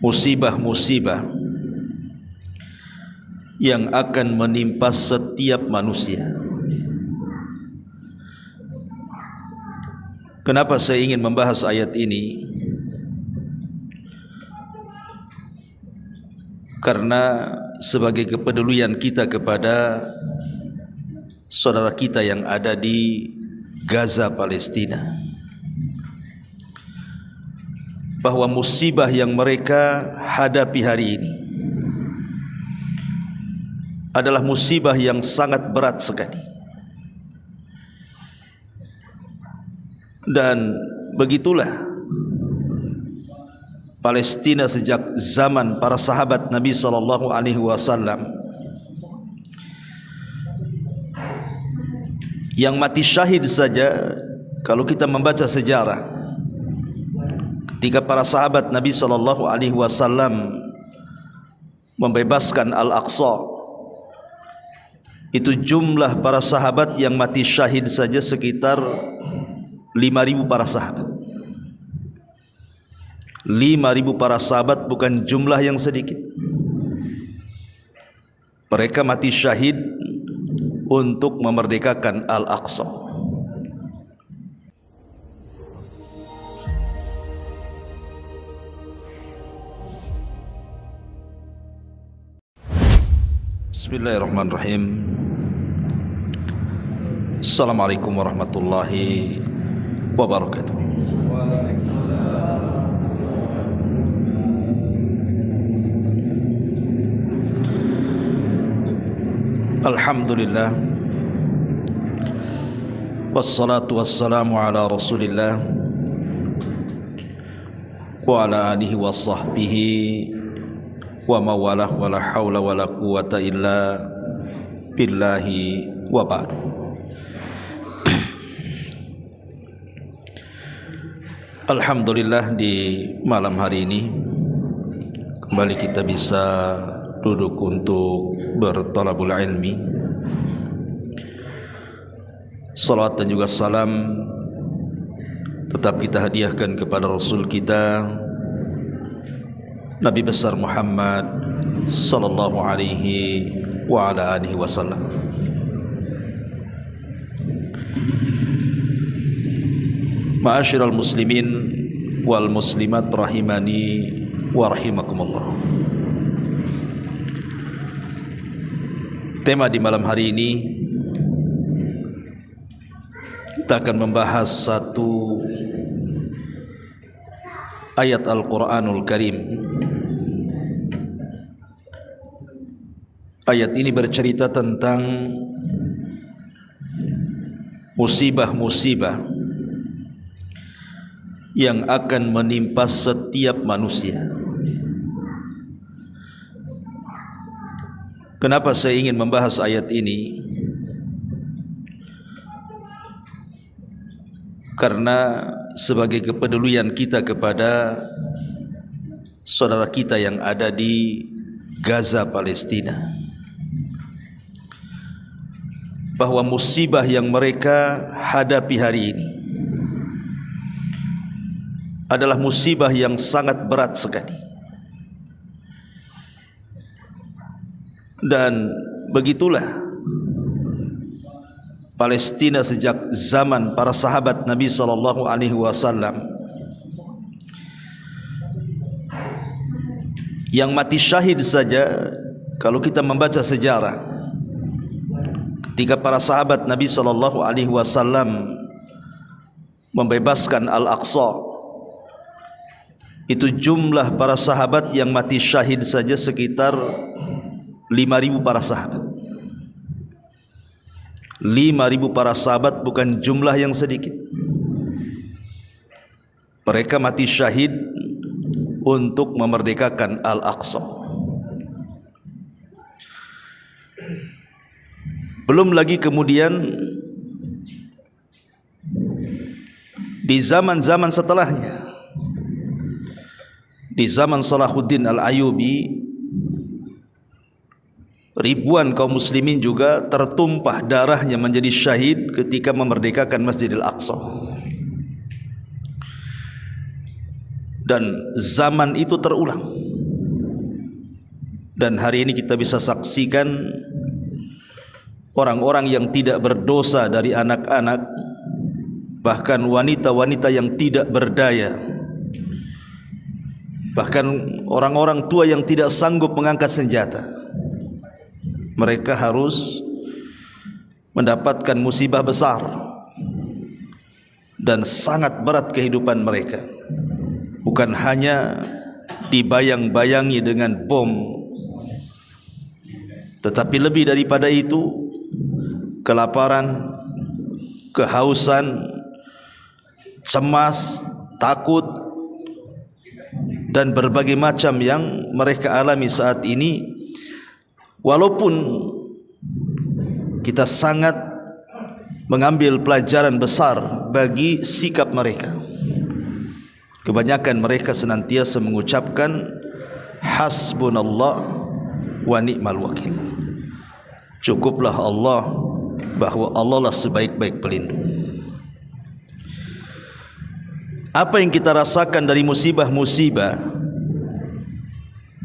musibah-musibah yang akan menimpa setiap manusia. Kenapa saya ingin membahas ayat ini? Karena sebagai kepedulian kita kepada saudara kita yang ada di Gaza, Palestina, bahwa musibah yang mereka hadapi hari ini adalah musibah yang sangat berat sekali. Dan begitulah Palestina sejak zaman para sahabat Nabi SAW, yang mati syahid saja. Kalau kita membaca sejarah, ketika para sahabat Nabi SAW membebaskan Al-Aqsa, itu jumlah para sahabat yang mati syahid saja sekitar 5.000 para sahabat. 5.000 para sahabat bukan jumlah yang sedikit. Mereka mati syahid untuk memerdekakan Al-Aqsa. Bismillahirrahmanirrahim. Assalamualaikum warahmatullahi wabarakatuh. Alhamdulillah, wassalatu wassalamu ala Rasulillah wa ala alihi wa sahbihi wa mawalah, wa la hawla wa la quwata illa billahi wa ba'du. Alhamdulillah, di malam hari ini kembali kita bisa duduk untuk bertalabul ilmi. Salawat dan juga salam tetap kita hadiahkan kepada Rasul kita Nabi besar Muhammad sallallahu alaihi wa ala alihi wasallam. Ma'asyiral muslimin wal muslimat rahimani wa rahimakumullah. Tema di malam hari ini kita akan membahas satu ayat Al-Quranul Karim. Ayat ini bercerita tentang musibah-musibah yang akan menimpa setiap manusia. Kenapa saya ingin membahas ayat ini? Karena sebagai kepedulian kita kepada saudara kita yang ada di Gaza, Palestina, bahwa musibah yang mereka hadapi hari ini adalah musibah yang sangat berat sekali. Dan begitulah Palestina sejak zaman para sahabat Nabi SAW, yang mati syahid saja. Kalau kita membaca sejarah, ketika para sahabat Nabi SAW membebaskan Al-Aqsa, itu jumlah para sahabat yang mati syahid saja sekitar 5.000 para sahabat. 5.000 para sahabat bukan jumlah yang sedikit. Mereka mati syahid untuk memerdekakan Al-Aqsa. Belum lagi kemudian di zaman-zaman setelahnya, di zaman Salahuddin Al-Ayyubi, ribuan kaum muslimin juga tertumpah darahnya menjadi syahid ketika memerdekakan Masjidil Aqsa. Dan zaman itu terulang. Dan hari ini kita bisa saksikan orang-orang yang tidak berdosa dari anak-anak, bahkan wanita-wanita yang tidak berdaya, bahkan orang-orang tua yang tidak sanggup mengangkat senjata. Mereka harus mendapatkan musibah besar dan sangat berat kehidupan mereka. Bukan hanya dibayang-bayangi dengan bom, tetapi lebih daripada itu, kelaparan, kehausan, cemas, takut, dan berbagai macam yang mereka alami saat ini. Walaupun kita sangat mengambil pelajaran besar bagi sikap mereka, kebanyakan mereka senantiasa mengucapkan hasbunallah wa ni'mal wakil. Cukuplah Allah, bahwa Allah lah sebaik-baik pelindung. Apa yang kita rasakan dari musibah-musibah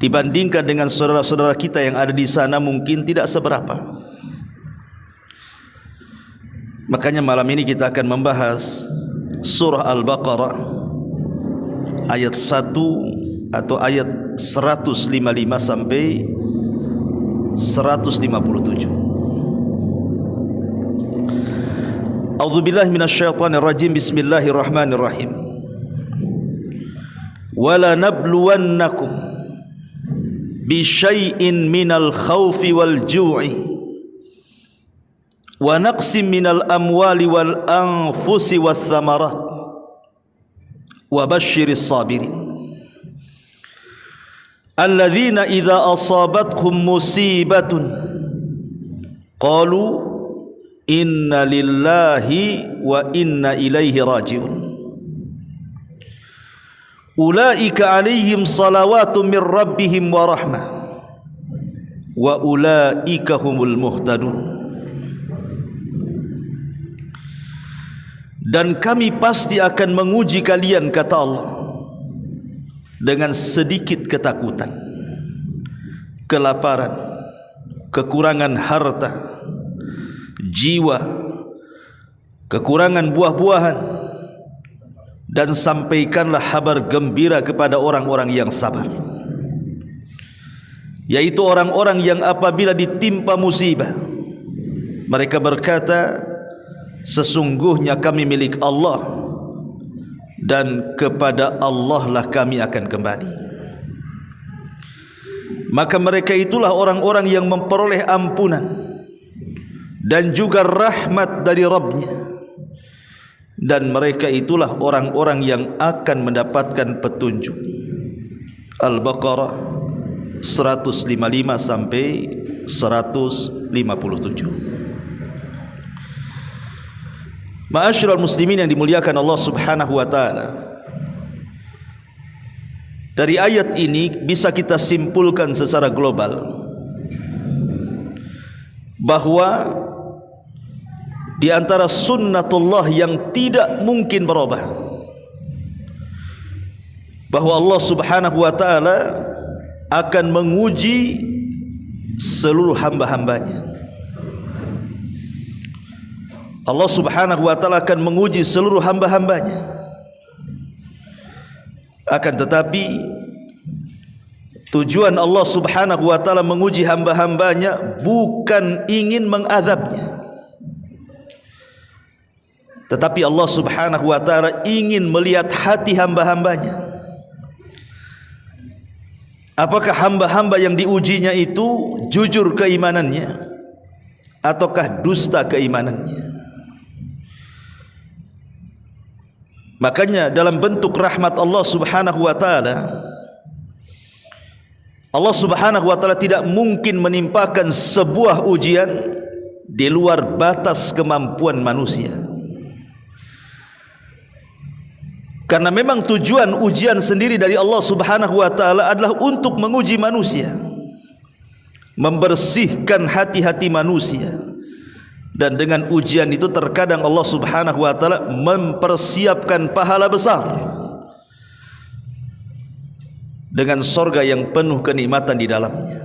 dibandingkan dengan saudara-saudara kita yang ada di sana mungkin tidak seberapa. Makanya malam ini kita akan membahas surah Al-Baqarah ayat 1 atau ayat 155 sampai 157. A'udzubillahi minasyaitonirrajim. Bismillahirrahmanirrahim. Wala nabluwannakum bisyai'in minal khawfi wal ju'i wa naqsim minal amwali wal anfusi wath thamarat wa basyiris sabirin alladzina idza asabatkum musibatun qalu inna lillahi wa inna ilaihi raji'un ulaika alaihim salawatun min rabbihim wa rahmah wa ulaika humul muhtadun. Dan kami pasti akan menguji kalian, kata Allah, dengan sedikit ketakutan, kelaparan, kekurangan harta, jiwa, kekurangan buah-buahan, dan sampaikanlah kabar gembira kepada orang-orang yang sabar, yaitu orang-orang yang apabila ditimpa musibah mereka berkata, sesungguhnya kami milik Allah dan kepada Allah lah kami akan kembali. Maka mereka itulah orang-orang yang memperoleh ampunan dan juga rahmat dari Rabbnya, dan mereka itulah orang-orang yang akan mendapatkan petunjuk. Al-Baqarah 155 sampai 157. Ma'asyiral muslimin yang dimuliakan Allah Subhanahu wa taala, dari ayat ini bisa kita simpulkan secara global bahwa di antara sunnatullah yang tidak mungkin berubah, bahwa Allah Subhanahu wa taala akan menguji seluruh hamba-hambanya. Allah Subhanahu wa taala akan menguji seluruh hamba-hambanya. Akan tetapi tujuan Allah Subhanahu wa taala menguji hamba-hambanya bukan ingin mengadabnya, tetapi Allah Subhanahu wa taala ingin melihat hati hamba-hambanya. Apakah hamba-hamba yang diujinya itu jujur keimanannya ataukah dusta keimanannya? Makanya dalam bentuk rahmat Allah Subhanahu wa taala, Allah Subhanahu wa taala tidak mungkin menimpakan sebuah ujian di luar batas kemampuan manusia. Karena memang tujuan ujian sendiri dari Allah Subhanahu wa taala adalah untuk menguji manusia, membersihkan hati-hati manusia. Dan dengan ujian itu terkadang Allah Subhanahu wa taala mempersiapkan pahala besar dengan surga yang penuh kenikmatan di dalamnya.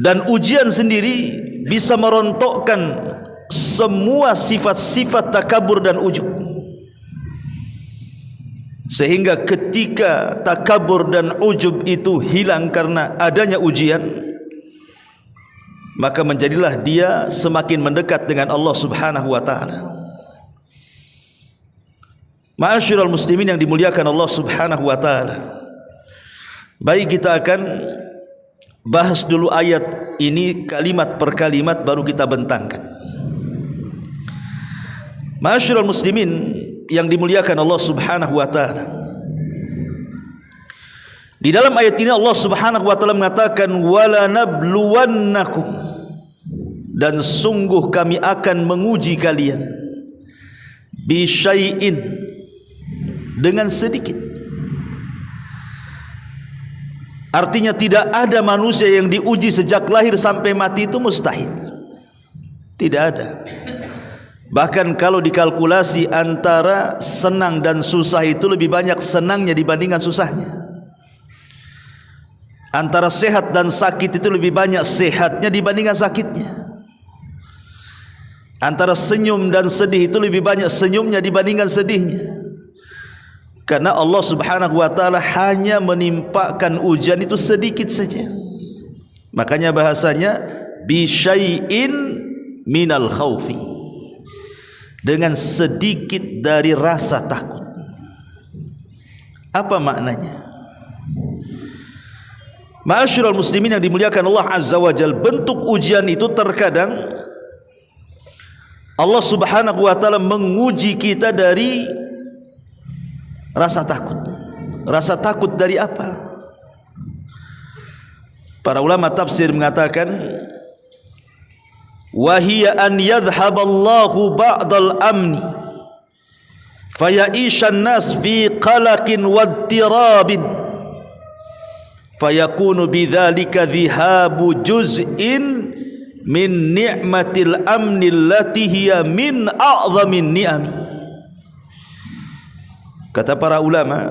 Dan ujian sendiri bisa merontokkan semua sifat-sifat takabur dan ujub, sehingga ketika takabur dan ujub itu hilang karena adanya ujian, maka menjadilah dia semakin mendekat dengan Allah Subhanahu wa taala. Ma'asyiral muslimin yang dimuliakan Allah Subhanahu wa taala, baik, kita akan bahas dulu ayat ini kalimat per kalimat, baru kita bentangkan. Ma'asyiral muslimin yang dimuliakan Allah Subhanahu wa taala, di dalam ayat ini Allah Subhanahu wa taala mengatakan wala nabluwannakum, dan sungguh kami akan menguji kalian, bi syai'in, dengan sedikit. Artinya tidak ada manusia yang diuji sejak lahir sampai mati, itu mustahil. Tidak ada. Bahkan kalau dikalkulasi antara senang dan susah, itu lebih banyak senangnya dibandingkan susahnya. Antara sehat dan sakit, itu lebih banyak sehatnya dibandingkan sakitnya. Antara senyum dan sedih, itu lebih banyak senyumnya dibandingkan sedihnya. Karena Allah Subhanahu wa taala hanya menimpakan ujian itu sedikit saja. Makanya bahasanya bi syai'in minal khaufi, dengan sedikit dari rasa takut. Apa maknanya? Ma'asyiral muslimin yang dimuliakan Allah Azza wa Jalla, bentuk ujian itu terkadang Allah Subhanahu wa taala menguji kita dari rasa takut. Rasa takut dari apa? Para ulama tafsir mengatakan wa hiya an yadhhaballahu ba'dal amni faya'ishan nas fi qalaqin wattirabin fayakunu bidzalika dhihabu juz'in min ni'matil amni allati hiya min a'zamin ni'ami. Kata para ulama,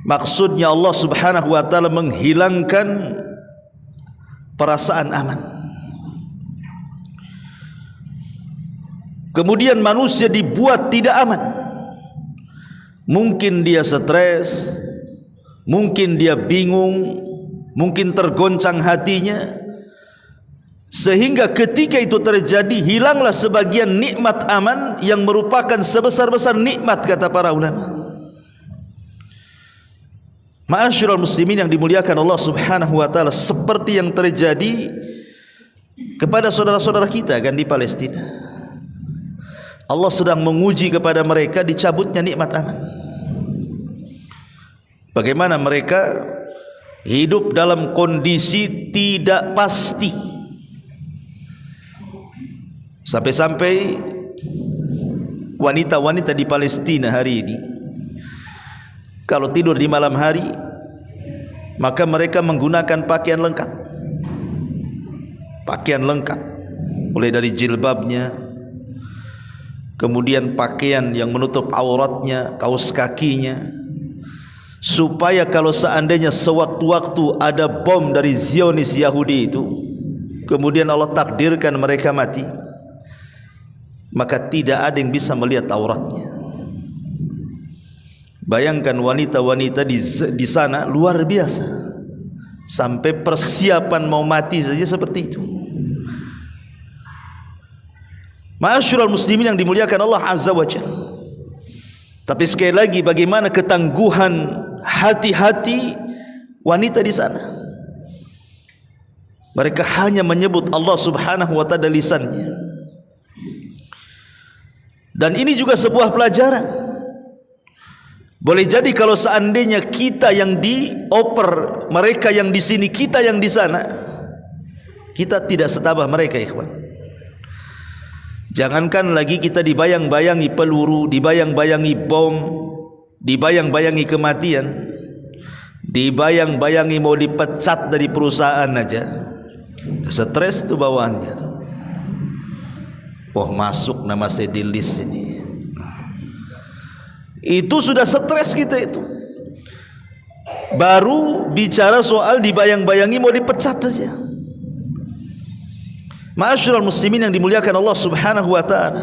maksudnya Allah Subhanahu wa taala menghilangkan perasaan aman. Kemudian manusia dibuat tidak aman. Mungkin dia stres, mungkin dia bingung, mungkin tergoncang hatinya, sehingga ketika itu terjadi, hilanglah sebagian nikmat aman yang merupakan sebesar-besar nikmat, kata para ulama. Ma'asyiral muslimin yang dimuliakan Allah Subhanahu wa taala, seperti yang terjadi kepada saudara-saudara kita kan di Palestina. Allah sedang menguji kepada mereka dicabutnya nikmat aman. Bagaimana mereka hidup dalam kondisi tidak pasti. Sampai-sampai wanita-wanita di Palestina hari ini, kalau tidur di malam hari, maka mereka menggunakan pakaian lengkap. Pakaian lengkap, mulai dari jilbabnya, kemudian pakaian yang menutup auratnya, kaos kakinya, supaya kalau seandainya sewaktu-waktu ada bom dari Zionis Yahudi itu, kemudian Allah takdirkan mereka mati, maka tidak ada yang bisa melihat auratnya. Bayangkan wanita-wanita di sana luar biasa, sampai persiapan mau mati saja seperti itu. Ma'asyiral muslimin yang dimuliakan Allah Azza wa Jalla. Tapi sekali lagi, bagaimana ketangguhan hati-hati wanita di sana. Mereka hanya menyebut Allah Subhanahu wa taala lisannya. Dan ini juga sebuah pelajaran. Boleh jadi kalau seandainya kita yang dioper, mereka yang di sini, kita yang di sana, kita tidak setabah mereka, ikhwan. Jangankan lagi kita dibayang-bayangi peluru, dibayang-bayangi bom, dibayang-bayangi kematian, dibayang-bayangi mau dipecat dari perusahaan aja, stres tuh bawaannya. Oh, masuk nama saya di list ini. Itu sudah stres kita itu. Baru bicara soal dibayang-bayangi mau dipecat saja. Ma'asyiral muslimin yang dimuliakan Allah Subhanahu wa taala.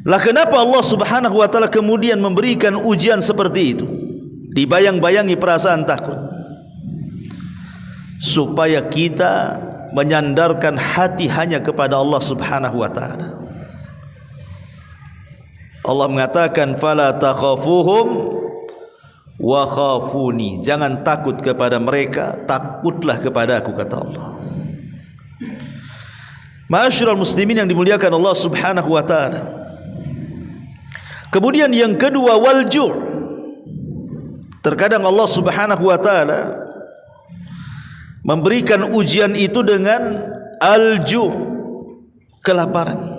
Lah kenapa Allah Subhanahu wa taala kemudian memberikan ujian seperti itu? Dibayang-bayangi perasaan takut. Supaya kita menyandarkan hati hanya kepada Allah Subhanahu wa taala. Allah mengatakan fala takhafuhum wa khafuni. Jangan takut kepada mereka, takutlah kepada aku, kata Allah. Ma'asyiral muslimin yang dimuliakan Allah Subhanahu wa taala. Kemudian yang kedua, wal-ju'. Terkadang Allah Subhanahu wa taala memberikan ujian itu dengan al-ju', kelaparan.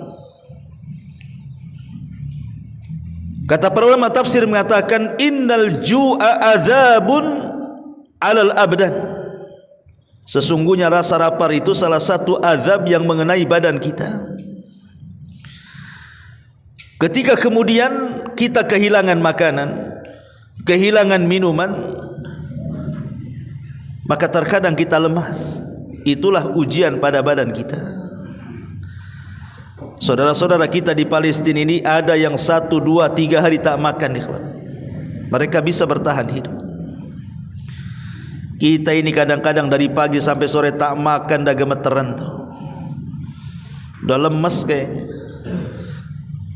Kata para ulama tafsir mengatakan innal ju'a adzabun 'alal abdan. Sesungguhnya rasa lapar itu salah satu azab yang mengenai badan kita. Ketika kemudian kita kehilangan makanan, kehilangan minuman, maka terkadang kita lemas. Itulah ujian pada badan kita. Saudara-saudara kita di Palestina ini ada yang 1, 2, 3 hari tak makan, ikhwan. Mereka bisa bertahan hidup. Kita ini kadang-kadang dari pagi sampai sore tak makan, dah gemeteran tuh. Udah lemas kayaknya.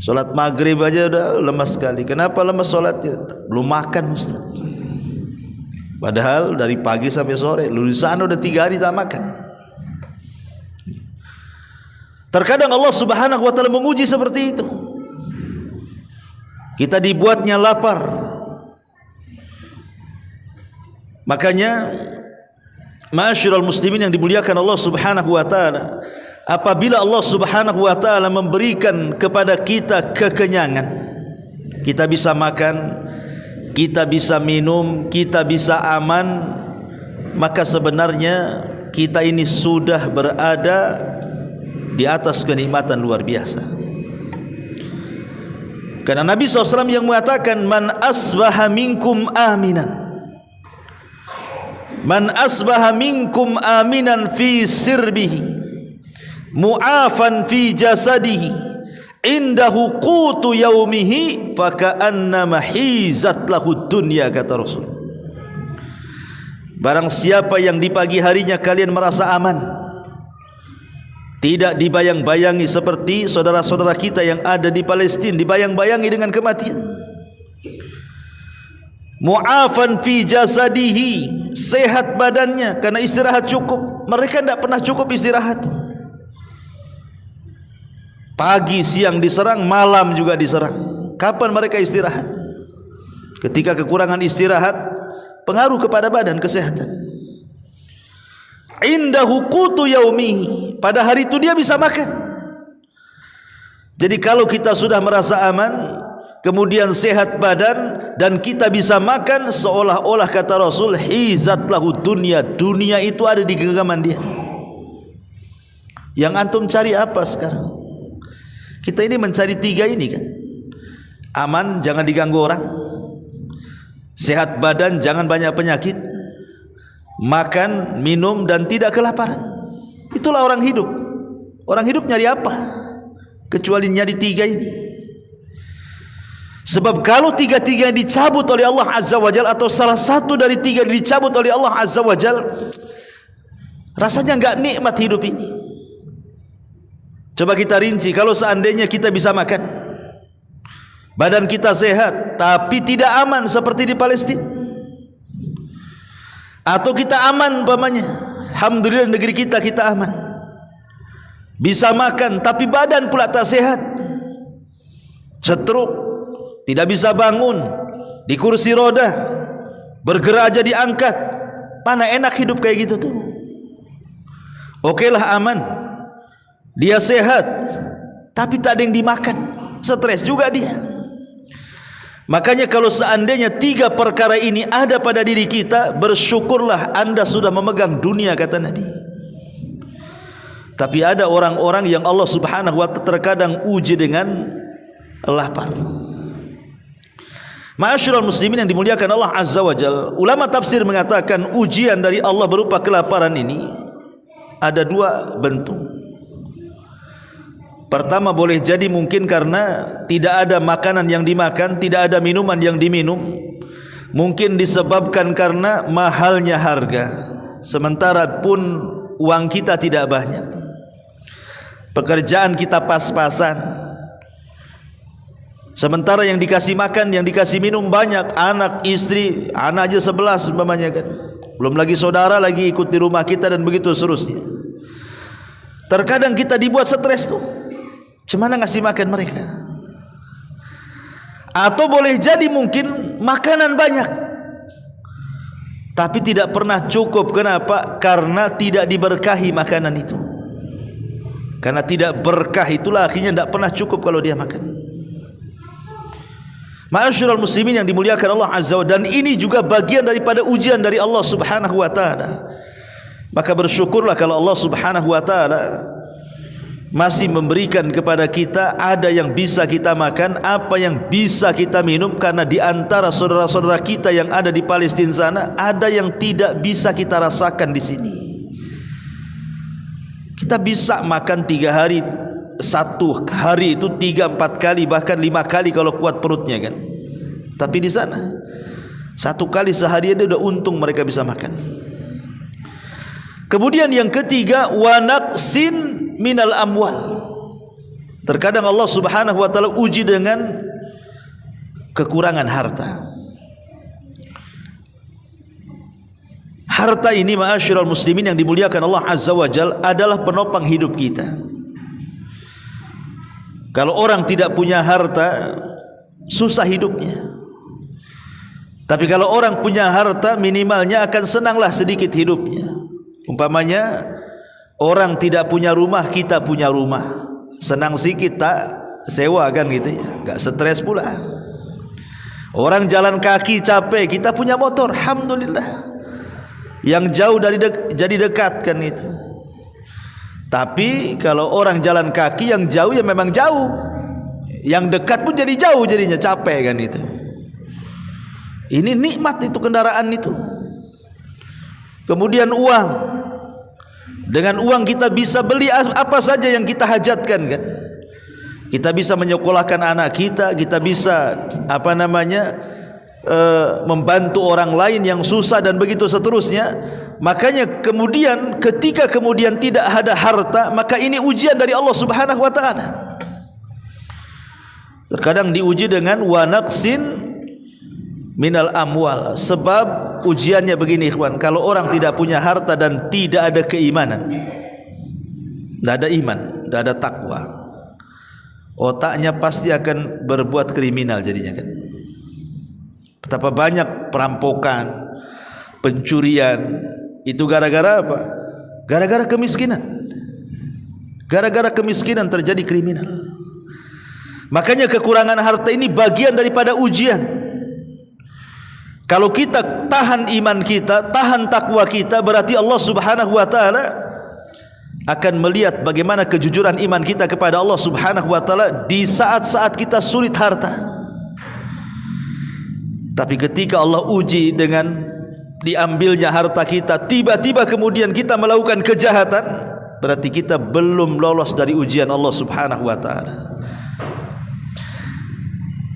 Solat maghrib aja udah lemas sekali. Kenapa lemas solatnya? Belum makan, Ustaz. Padahal dari pagi sampai sore, lulusan udah 3 hari tak makan. Terkadang Allah Subhanahu wa taala menguji seperti itu. Kita dibuatnya lapar. Makanya ma'asyiral muslimin yang dimuliakan Allah Subhanahu wa taala, apabila Allah Subhanahu wa taala memberikan kepada kita kekenyangan, kita bisa makan, kita bisa minum, kita bisa aman, maka sebenarnya kita ini sudah berada di atas kenikmatan luar biasa. Karena Nabi SAW yang mengatakan man asbaha minkum aminan, man asbaha minkum aminan fi sirbihi mu'afan fi jasadihi indahu qutu yaumihi faka'annama hizat lahu dunya, kata Rasul. Barang siapa yang di pagi harinya kalian merasa aman, tidak dibayang-bayangi seperti saudara-saudara kita yang ada di Palestina, dibayang-bayangi dengan kematian. Mu'afan fi jasadihi, sehat badannya karena istirahat cukup. Mereka tidak pernah cukup istirahat. Pagi, siang diserang, malam juga diserang. Kapan mereka istirahat? Ketika kekurangan istirahat, pengaruh kepada badan, kesehatan. Indahu qutu yaumihi, pada hari itu dia bisa makan. Jadi kalau kita sudah merasa aman, kemudian sehat badan dan kita bisa makan, seolah-olah kata Rasul hizat lahu dunya, dunia itu ada di genggaman dia. Yang antum cari apa sekarang? Kita ini mencari 3 ini kan. Aman, jangan diganggu orang. Sehat badan, jangan banyak penyakit. Makan, minum dan tidak kelaparan. Itulah orang hidup. Orang hidup nyari apa? Kecuali nyari 3 ini. Sebab kalau 3-3 dicabut oleh Allah Azza wa Jalla, atau salah satu dari 3 dicabut oleh Allah Azza wa Jalla, rasanya enggak nikmat hidup ini. Coba kita rinci, kalau seandainya kita bisa makan, badan kita sehat, tapi tidak aman seperti di Palestina, atau kita aman umpamanya, alhamdulillah negeri kita aman, bisa makan tapi badan pula tak sehat, stroke, tidak bisa bangun, di kursi roda, bergerak aja diangkat. Mana enak hidup kayak gitu tuh? Oke lah aman, dia sehat, tapi tak ada yang dimakan, stres juga dia. Makanya kalau seandainya 3 perkara ini ada pada diri kita, bersyukurlah Anda sudah memegang dunia, kata Nabi. Tapi ada orang-orang yang Allah Subhanahu wa ta'ala terkadang uji dengan lapar. Ma'asyiral muslimin yang dimuliakan Allah Azza wa Jalla, ulama tafsir mengatakan ujian dari Allah berupa kelaparan ini ada 2 bentuk. Pertama, boleh jadi mungkin karena tidak ada makanan yang dimakan, tidak ada minuman yang diminum. Mungkin disebabkan karena mahalnya harga, sementara pun uang kita tidak banyak. Pekerjaan kita pas-pasan, sementara yang dikasih makan, yang dikasih minum banyak. Anak, istri, anak aja 11 umpamanya kan. Belum lagi saudara lagi ikut di rumah kita dan begitu seterusnya. Terkadang kita dibuat stres tuh, gimana ngasih makan mereka. Atau boleh jadi mungkin makanan banyak tapi tidak pernah cukup. Kenapa? Karena tidak diberkahi makanan itu. Karena tidak berkah itulah akhirnya tidak pernah cukup kalau dia makan. Ma'asyiral muslimin yang dimuliakan Allah Azza wa Jalla, dan ini juga bagian daripada ujian dari Allah Subhanahu wa taala. Maka bersyukurlah kalau Allah Subhanahu wa taala masih memberikan kepada kita ada yang bisa kita makan, apa yang bisa kita minum. Karena di antara saudara-saudara kita yang ada di Palestina sana, ada yang tidak bisa kita rasakan di sini. Kita bisa makan 3 hari, 1 hari itu 3-4 kali, bahkan 5 kali kalau kuat perutnya kan. Tapi di sana 1 kali sehari dia udah untung mereka bisa makan. Kemudian yang ketiga, wa naqsin minal amwal. Terkadang Allah Subhanahu wa taala uji dengan kekurangan harta. Harta ini ma'asyiral muslimin yang dimuliakan Allah Azza wa Jalla adalah penopang hidup kita. Kalau orang tidak punya harta, susah hidupnya. Tapi kalau orang punya harta, minimalnya akan senanglah sedikit hidupnya. Umpamanya orang tidak punya rumah, kita punya rumah, senang sikit tak sewa kan gitu ya, enggak stres pula. Orang jalan kaki capek, kita punya motor, alhamdulillah. Yang jauh dari jadi dekat kan itu. Tapi kalau orang jalan kaki, yang jauh ya memang jauh, yang dekat pun jadi jauh, jadinya capek kan itu. Ini nikmat itu kendaraan itu. Kemudian uang. Dengan uang kita bisa beli apa saja yang kita hajatkan kan. Kita bisa menyekolahkan anak kita, kita bisa membantu orang lain yang susah dan begitu seterusnya. Makanya kemudian ketika kemudian tidak ada harta, maka ini ujian dari Allah Subhanahu wa taala. Terkadang diuji dengan wa naqsin minal amwal. Sebab ujiannya begini ikhwan, kalau orang tidak punya harta dan tidak ada keimanan, tidak ada iman, tidak ada takwa, otaknya pasti akan berbuat kriminal jadinya kan. Betapa banyak perampokan, pencurian, itu gara-gara apa? Gara-gara kemiskinan. Gara-gara kemiskinan terjadi kriminal. Makanya kekurangan harta ini bagian daripada ujian. Kalau kita tahan iman kita, tahan takwa kita, berarti Allah Subhanahu wa taala akan melihat bagaimana kejujuran iman kita kepada Allah Subhanahu wa taala di saat-saat kita sulit harta. Tapi ketika Allah uji dengan diambilnya harta kita, tiba-tiba kemudian kita melakukan kejahatan, berarti kita belum lolos dari ujian Allah Subhanahu wa taala.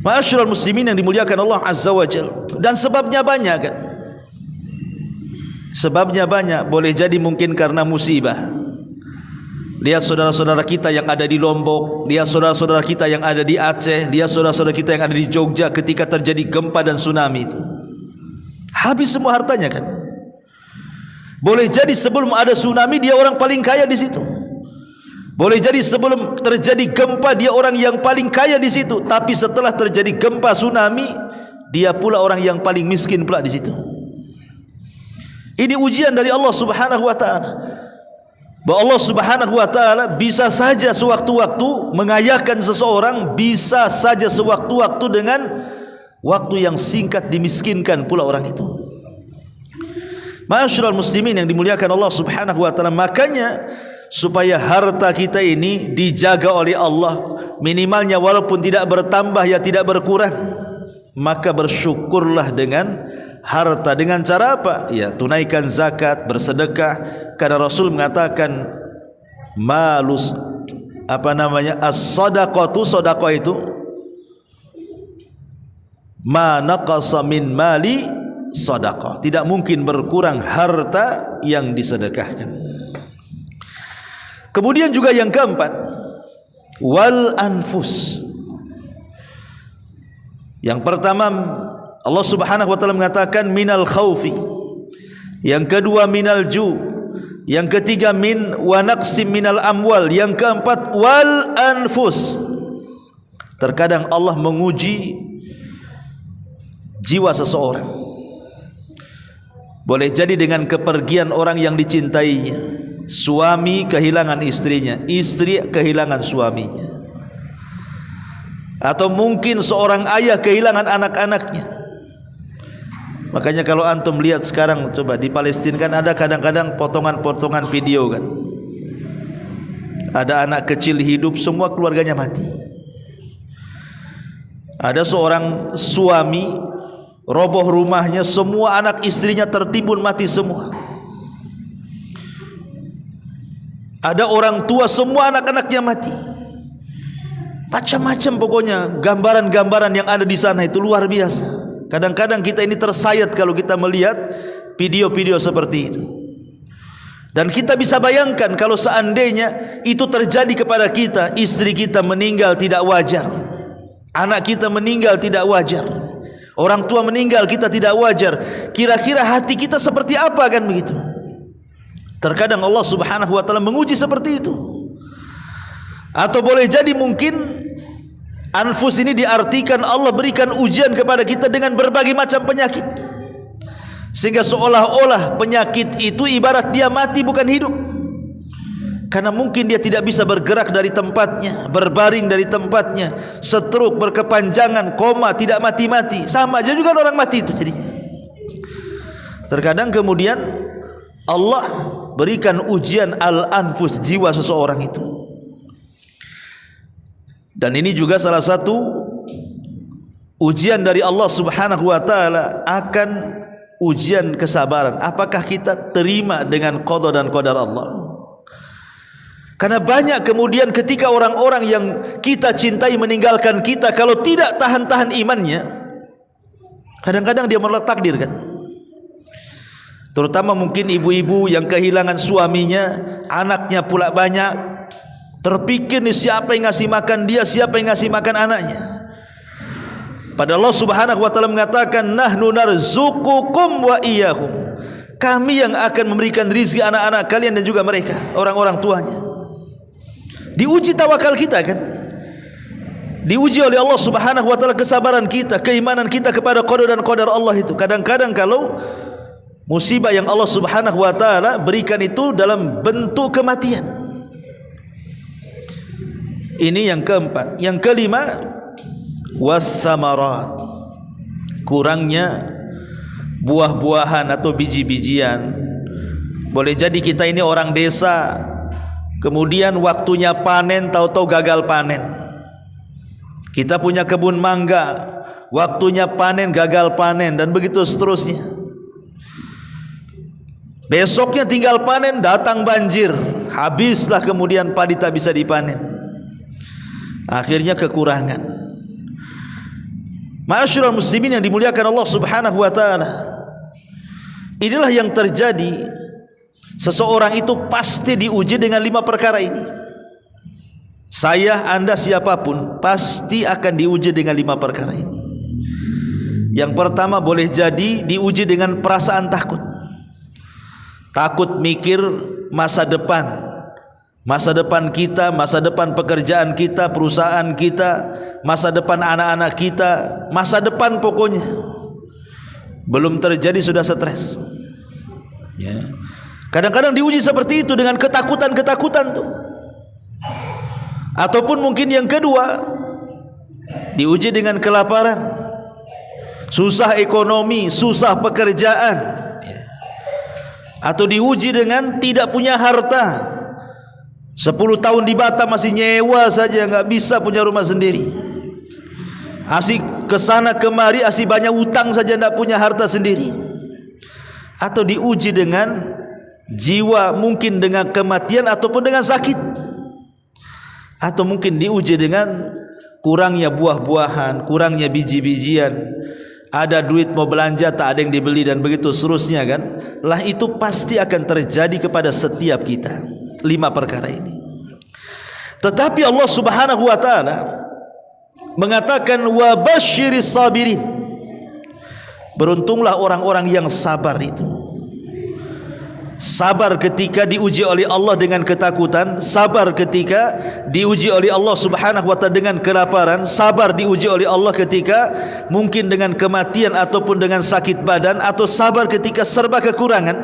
Ma'asyiral muslimin yang dimuliakan Allah Azza wa Jalla. Dan sebabnya banyak kan. Sebabnya banyak. Boleh jadi mungkin karena musibah. Lihat saudara-saudara kita yang ada di Lombok, lihat saudara-saudara kita yang ada di Aceh, lihat saudara-saudara kita yang ada di Jogja ketika terjadi gempa dan tsunami itu. Habis semua hartanya kan. Boleh jadi sebelum ada tsunami dia orang paling kaya di situ. Boleh jadi sebelum terjadi gempa dia orang yang paling kaya di situ, tapi setelah terjadi gempa tsunami dia pula orang yang paling miskin pula di situ. Ini ujian dari Allah Subhanahu wa taala. Bahwa Allah Subhanahu wa taala bisa saja sewaktu-waktu mengayakan seseorang, bisa saja sewaktu-waktu dengan waktu yang singkat dimiskinkan pula orang itu. Ma'asyiral muslimin yang dimuliakan Allah Subhanahu wa taala, makanya supaya harta kita ini dijaga oleh Allah, minimalnya walaupun tidak bertambah ya tidak berkurang, maka bersyukurlah dengan harta. Dengan cara apa? Ya tunaikan zakat, bersedekah. Karena Rasul mengatakan malus as-sadaqatu, sedekah itu ma naqasa min mali sadaqah, tidak mungkin berkurang harta yang disedekahkan. Kemudian juga yang keempat, wal anfus. Yang pertama Allah Subhanahu wa taala mengatakan minal khaufi, yang kedua minal ju, yang ketiga min wa naqsim minal amwal, yang keempat wal anfus. Terkadang Allah menguji jiwa seseorang. Boleh jadi dengan kepergian orang yang dicintainya, suami kehilangan istrinya, istri kehilangan suaminya, atau mungkin seorang ayah kehilangan anak-anaknya. Makanya kalau antum lihat sekarang, coba di Palestina kan ada kadang-kadang potongan-potongan video kan, ada anak kecil hidup, semua keluarganya mati. Ada seorang suami roboh rumahnya, semua anak istrinya tertimbun mati semua. Ada orang tua, semua anak-anaknya mati. Macam-macam pokoknya gambaran-gambaran yang ada di sana itu luar biasa. Kadang-kadang kita ini tersayat kalau kita melihat video-video seperti itu. Dan kita bisa bayangkan kalau seandainya itu terjadi kepada kita, istri kita meninggal tidak wajar, anak kita meninggal tidak wajar, orang tua meninggal kita tidak wajar, kira-kira hati kita seperti apa kan begitu? Terkadang Allah Subhanahu wa taala menguji seperti itu. Atau boleh jadi mungkin anfus ini diartikan Allah berikan ujian kepada kita dengan berbagai macam penyakit, sehingga seolah-olah penyakit itu ibarat dia mati bukan hidup. Karena mungkin dia tidak bisa bergerak dari tempatnya, berbaring dari tempatnya, stroke, berkepanjangan, koma, tidak mati-mati. Sama aja juga orang mati itu jadinya. Terkadang kemudian Allah berikan ujian al-anfus, jiwa seseorang itu. Dan ini juga salah satu ujian dari Allah Subhanahu wa taala, akan ujian kesabaran. Apakah kita terima dengan qada dan qadar Allah? Karena banyak kemudian ketika orang-orang yang kita cintai meninggalkan kita, kalau tidak tahan-tahan imannya, kadang-kadang dia menolak takdir kan. Terutama mungkin ibu-ibu yang kehilangan suaminya, anaknya pula banyak. Terpikir nih siapa yang ngasih makan dia, siapa yang ngasih makan anaknya. Padahal Allah Subhanahu wa taala mengatakan nahnu narzuqukum wa iyyahum. Kami yang akan memberikan rizki anak-anak kalian dan juga mereka, orang-orang tuanya. Diuji tawakal kita kan. Diuji oleh Allah Subhanahu wa taala kesabaran kita, keimanan kita kepada qada dan qadar Allah itu. Kadang-kadang kalau musibah yang Allah Subhanahu wa taala berikan itu dalam bentuk kematian. Ini yang keempat. Yang kelima, wassamarat, kurangnya buah-buahan atau biji-bijian. Boleh jadi kita ini orang desa, kemudian waktunya panen, tahu-tahu gagal panen. Kita punya kebun mangga, waktunya panen gagal panen, dan begitu seterusnya. Besoknya tinggal panen, datang banjir, habislah kemudian padi tak bisa dipanen. Akhirnya kekurangan. Ma'asyiral muslimin yang dimuliakan Allah Subhanahu wa taala, inilah yang terjadi. Seseorang itu pasti diuji dengan 5 perkara ini. Saya, Anda, siapapun pasti akan diuji dengan 5 perkara ini. Yang pertama boleh jadi diuji dengan perasaan takut. Takut mikir masa depan. Masa depan kita, masa depan pekerjaan kita, perusahaan kita, masa depan anak-anak kita, masa depan pokoknya. Belum terjadi sudah stres. Ya. Kadang-kadang diuji seperti itu dengan ketakutan-ketakutan tuh. Ataupun mungkin yang kedua, diuji dengan kelaparan, susah ekonomi, susah pekerjaan, atau diuji dengan tidak punya harta. 10 tahun di Batam masih nyewa saja, nggak bisa punya rumah sendiri. Asik kesana kemari, asik banyak utang saja, nggak punya harta sendiri. Atau diuji dengan jiwa, mungkin dengan kematian ataupun dengan sakit. atau mungkin diuji dengan kurangnya buah-buahan, kurangnya biji-bijian, ada duit mau belanja tak ada yang dibeli dan begitu seterusnya kan. Lah itu pasti akan terjadi kepada setiap kita. 5 perkara ini. Tetapi Allah Subhanahu wa taala mengatakan wa basyiris sabirin. Beruntunglah orang-orang yang sabar itu. Sabar ketika diuji oleh Allah dengan ketakutan, sabar ketika diuji oleh Allah Subhanahu wa taala dengan kelaparan, sabar diuji oleh Allah ketika mungkin dengan kematian ataupun dengan sakit badan, atau sabar ketika serba kekurangan.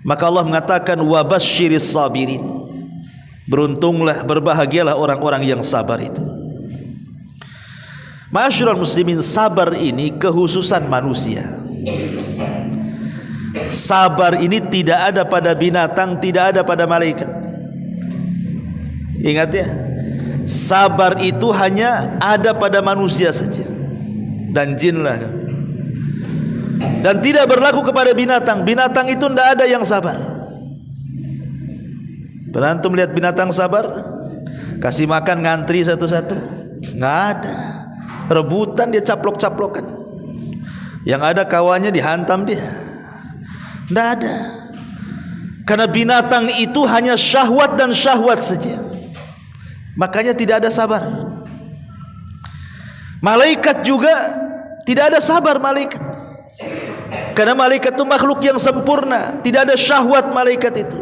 Maka Allah mengatakan wa basyiris sabirin. Beruntunglah, berbahagialah orang-orang yang sabar itu. Ma'asyiral muslimin, sabar ini kekhususan manusia. Sabar ini tidak ada pada binatang, tidak ada pada malaikat. Ingat ya, sabar itu hanya ada pada manusia saja dan jin lah. Dan tidak berlaku kepada binatang. Binatang itu tidak ada yang sabar. Pernah antum lihat binatang sabar? Kasih makan ngantri satu-satu? Nggak ada. Rebutan dia, caplok-caplokan. Yang ada kawannya dihantam dia. Tidak ada. Karena binatang itu hanya syahwat dan syahwat saja. Makanya tidak ada sabar. Malaikat juga tidak ada sabar malaikat. Karena malaikat itu makhluk yang sempurna. Tidak ada syahwat malaikat itu.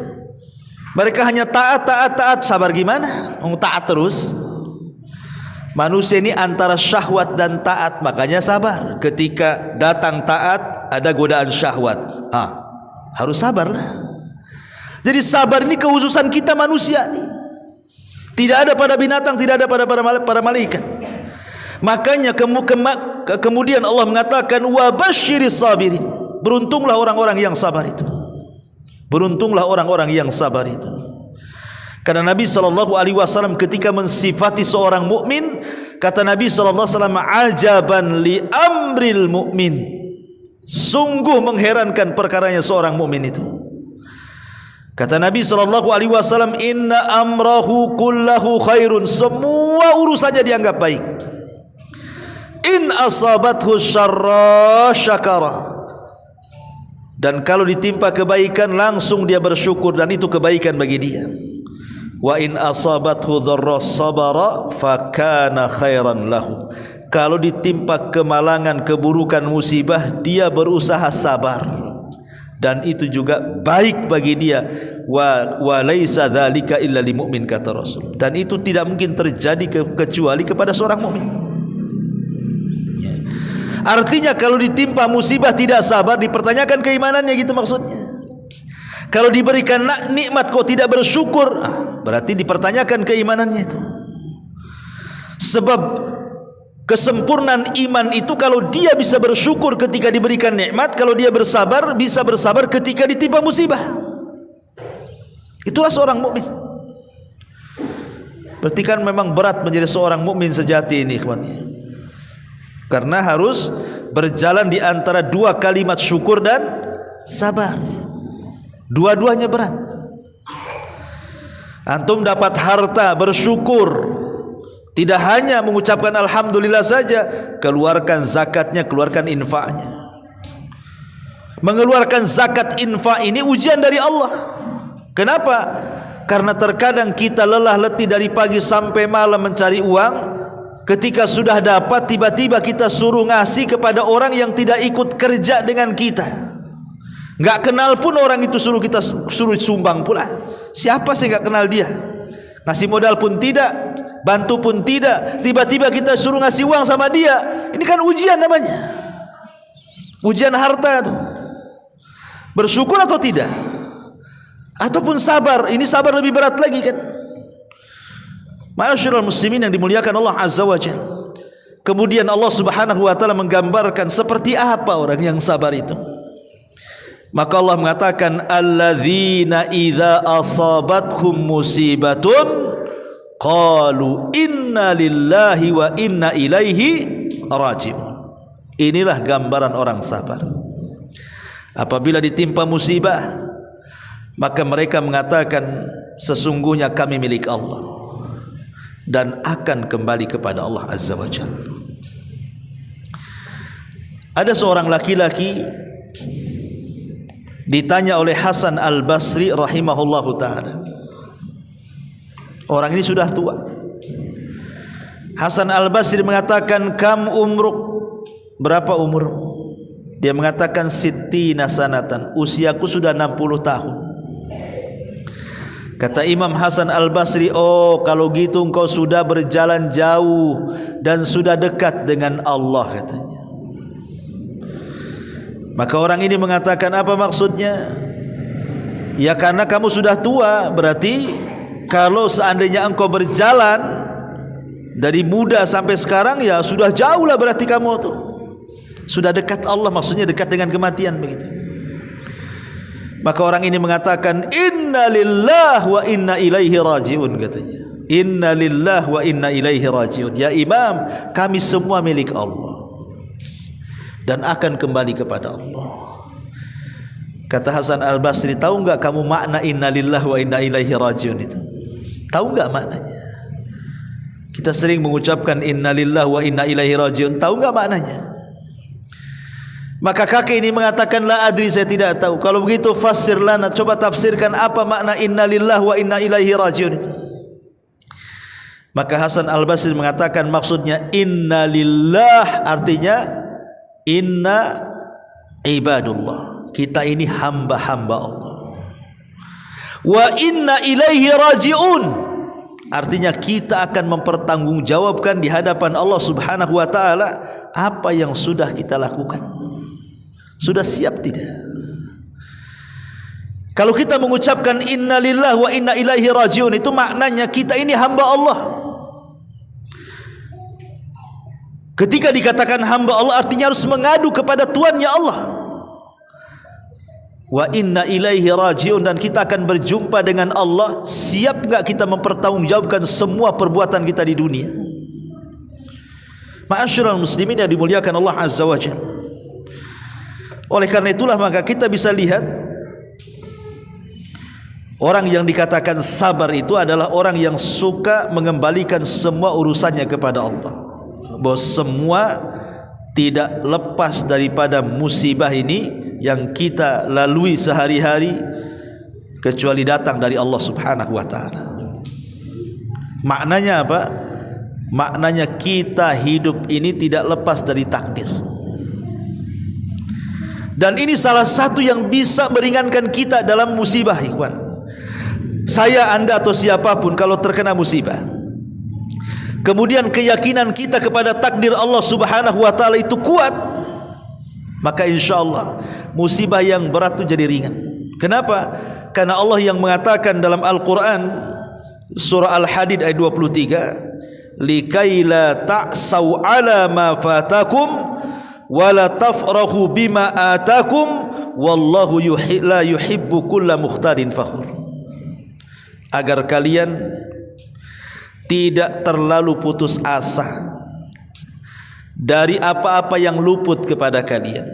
Mereka hanya taat, taat, taat. Sabar gimana? Mau taat terus. Manusia ini antara syahwat dan taat, makanya sabar. Ketika datang taat, ada godaan syahwat. Harus sabarlah. Jadi sabar ini kekhususan kita manusia nih. Tidak ada pada binatang, tidak ada pada para malaikat. Makanya kemudian Allah mengatakan wa basyiris sabirin. Beruntunglah orang-orang yang sabar itu. Beruntunglah orang-orang yang sabar itu. Karena Nabi SAW ketika mensifati seorang mukmin, kata Nabi SAW, ajaban li amril mu'min. Sungguh mengherankan perkaranya seorang mukmin itu. Kata Nabi SAW, inna amrahu kullahu khairun. Semua urusannya dianggap baik. In asabathu syarra syakara. Dan kalau ditimpa kebaikan langsung dia bersyukur, dan itu kebaikan bagi dia. Wa in asabathu dharra sabara fakana khairan lahu. Kalau ditimpa kemalangan, keburukan, musibah, dia berusaha sabar, dan itu juga baik bagi dia. Wa laisa dzalika illa lil mu'min, kata Rasul. Dan itu tidak mungkin terjadi kecuali kepada seorang mukmin. Artinya kalau ditimpa musibah tidak sabar, dipertanyakan keimanannya, gitu maksudnya. Kalau diberikan nikmat kok tidak bersyukur, berarti dipertanyakan keimanannya itu. Sebab kesempurnaan iman itu kalau dia bisa bersyukur ketika diberikan nikmat, kalau dia bersabar, bisa bersabar ketika ditimpa musibah. Itulah seorang mukmin. Berarti kan memang berat menjadi seorang mukmin sejati ini, ikhwannya. Karena harus berjalan di antara dua kalimat syukur dan sabar. Dua-duanya berat. Antum dapat harta, bersyukur. Tidak hanya mengucapkan alhamdulillah saja, keluarkan zakatnya, keluarkan infaknya. Mengeluarkan zakat infak ini ujian dari Allah. Kenapa? Karena terkadang kita lelah letih dari pagi sampai malam mencari uang. Ketika sudah dapat, tiba-tiba kita suruh ngasih kepada orang yang tidak ikut kerja dengan kita. Enggak kenal pun orang itu, suruh sumbang pula. Siapa sih enggak kenal dia? Ngasih modal pun tidak, bantu pun tidak, tiba-tiba kita suruh ngasih uang sama dia. Ini kan ujian namanya. Ujian harta itu. Bersyukur atau tidak? Ataupun sabar. Ini sabar lebih berat lagi kan. Ma'asyiral muslimin yang dimuliakan Allah Azza wa Jalla. Kemudian Allah Subhanahu wa taala menggambarkan seperti apa orang yang sabar itu. Maka Allah mengatakan alladzina idza asabathum musibatun qalu inna lillahi wa inna ilaihi raji'un. Inilah gambaran orang sabar. Apabila ditimpa musibah, maka mereka mengatakan sesungguhnya kami milik Allah. dan akan kembali kepada Allah Azza wa Jalla. Ada seorang laki-laki ditanya oleh Hasan Al-Basri rahimahullahu ta'ala. Orang ini sudah tua. Hasan Al-Basri mengatakan, kam umruk, berapa umurmu? Dia mengatakan sittina sanatan, usiaku sudah 60 tahun. Kata Imam Hasan Al-Basri, oh kalau gitu engkau sudah berjalan jauh dan sudah dekat dengan Allah, katanya. Maka orang ini mengatakan, apa maksudnya? Ya karena kamu sudah tua, berarti kalau seandainya engkau berjalan dari muda sampai sekarang, ya sudah jauh lah berarti kamu tuh. Sudah dekat Allah, maksudnya dekat dengan kematian, begitu. Maka orang ini mengatakan, inna lillah wa inna ilaihi rajiun, katanya. Inna lillah wa inna ilaihi rajiun. Ya Imam, kami semua milik Allah dan akan kembali kepada Allah. Kata Hasan Al-Basri, tahu enggak kamu makna inna lillah wa inna ilaihi rajiun itu? Tahu enggak maknanya? Kita sering mengucapkan inna lillah wa inna ilaihi rajiun, tahu enggak maknanya? Maka kakek ini mengatakan, la adri, saya tidak tahu. Kalau begitu fassir lana, coba tafsirkan apa makna inna lillah wa inna ilaihi rajiun itu. Maka Hasan Al-Basri mengatakan, maksudnya inna lillah artinya inna ibadullah, kita ini hamba-hamba Allah. Wa inna ilaihi rajiun artinya kita akan mempertanggungjawabkan di hadapan Allah Subhanahu wa taala apa yang sudah kita lakukan. Sudah siap tidak? Kalau kita mengucapkan inna lillah wa inna ilaihi rajiun, itu maknanya kita ini hamba Allah. Ketika dikatakan hamba Allah, artinya harus mengadu kepada Tuannya Allah. Wa inna ilaihi rajiun, dan kita akan berjumpa dengan Allah. Siap enggak kita mempertanggungjawabkan semua perbuatan kita di dunia? Ma'asyiral muslimin yang dimuliakan Allah Azza wa Jalla. Oleh karena itulah maka kita bisa lihat orang yang dikatakan sabar itu adalah orang yang suka mengembalikan semua urusannya kepada Allah. Bahwa semua tidak lepas daripada musibah ini yang kita lalui sehari-hari kecuali datang dari Allah Subhanahu wa taala. Maknanya apa? Maknanya kita hidup ini tidak lepas dari takdir. Dan ini salah satu yang bisa meringankan kita dalam musibah, ikhwan. Saya, Anda atau siapapun kalau terkena musibah, kemudian keyakinan kita kepada takdir Allah Subhanahu wa taala itu kuat, maka insyaallah musibah yang berat itu jadi ringan. Kenapa? Karena Allah yang mengatakan dalam Al-Qur'an surah Al-Hadid ayat 23, likaila ta'sau ala ma fatakum wala tafrahu bima atakum wallahu la yuhibbu kulla mukhtarin fakhur. Agar kalian tidak terlalu putus asa dari apa-apa yang luput kepada kalian,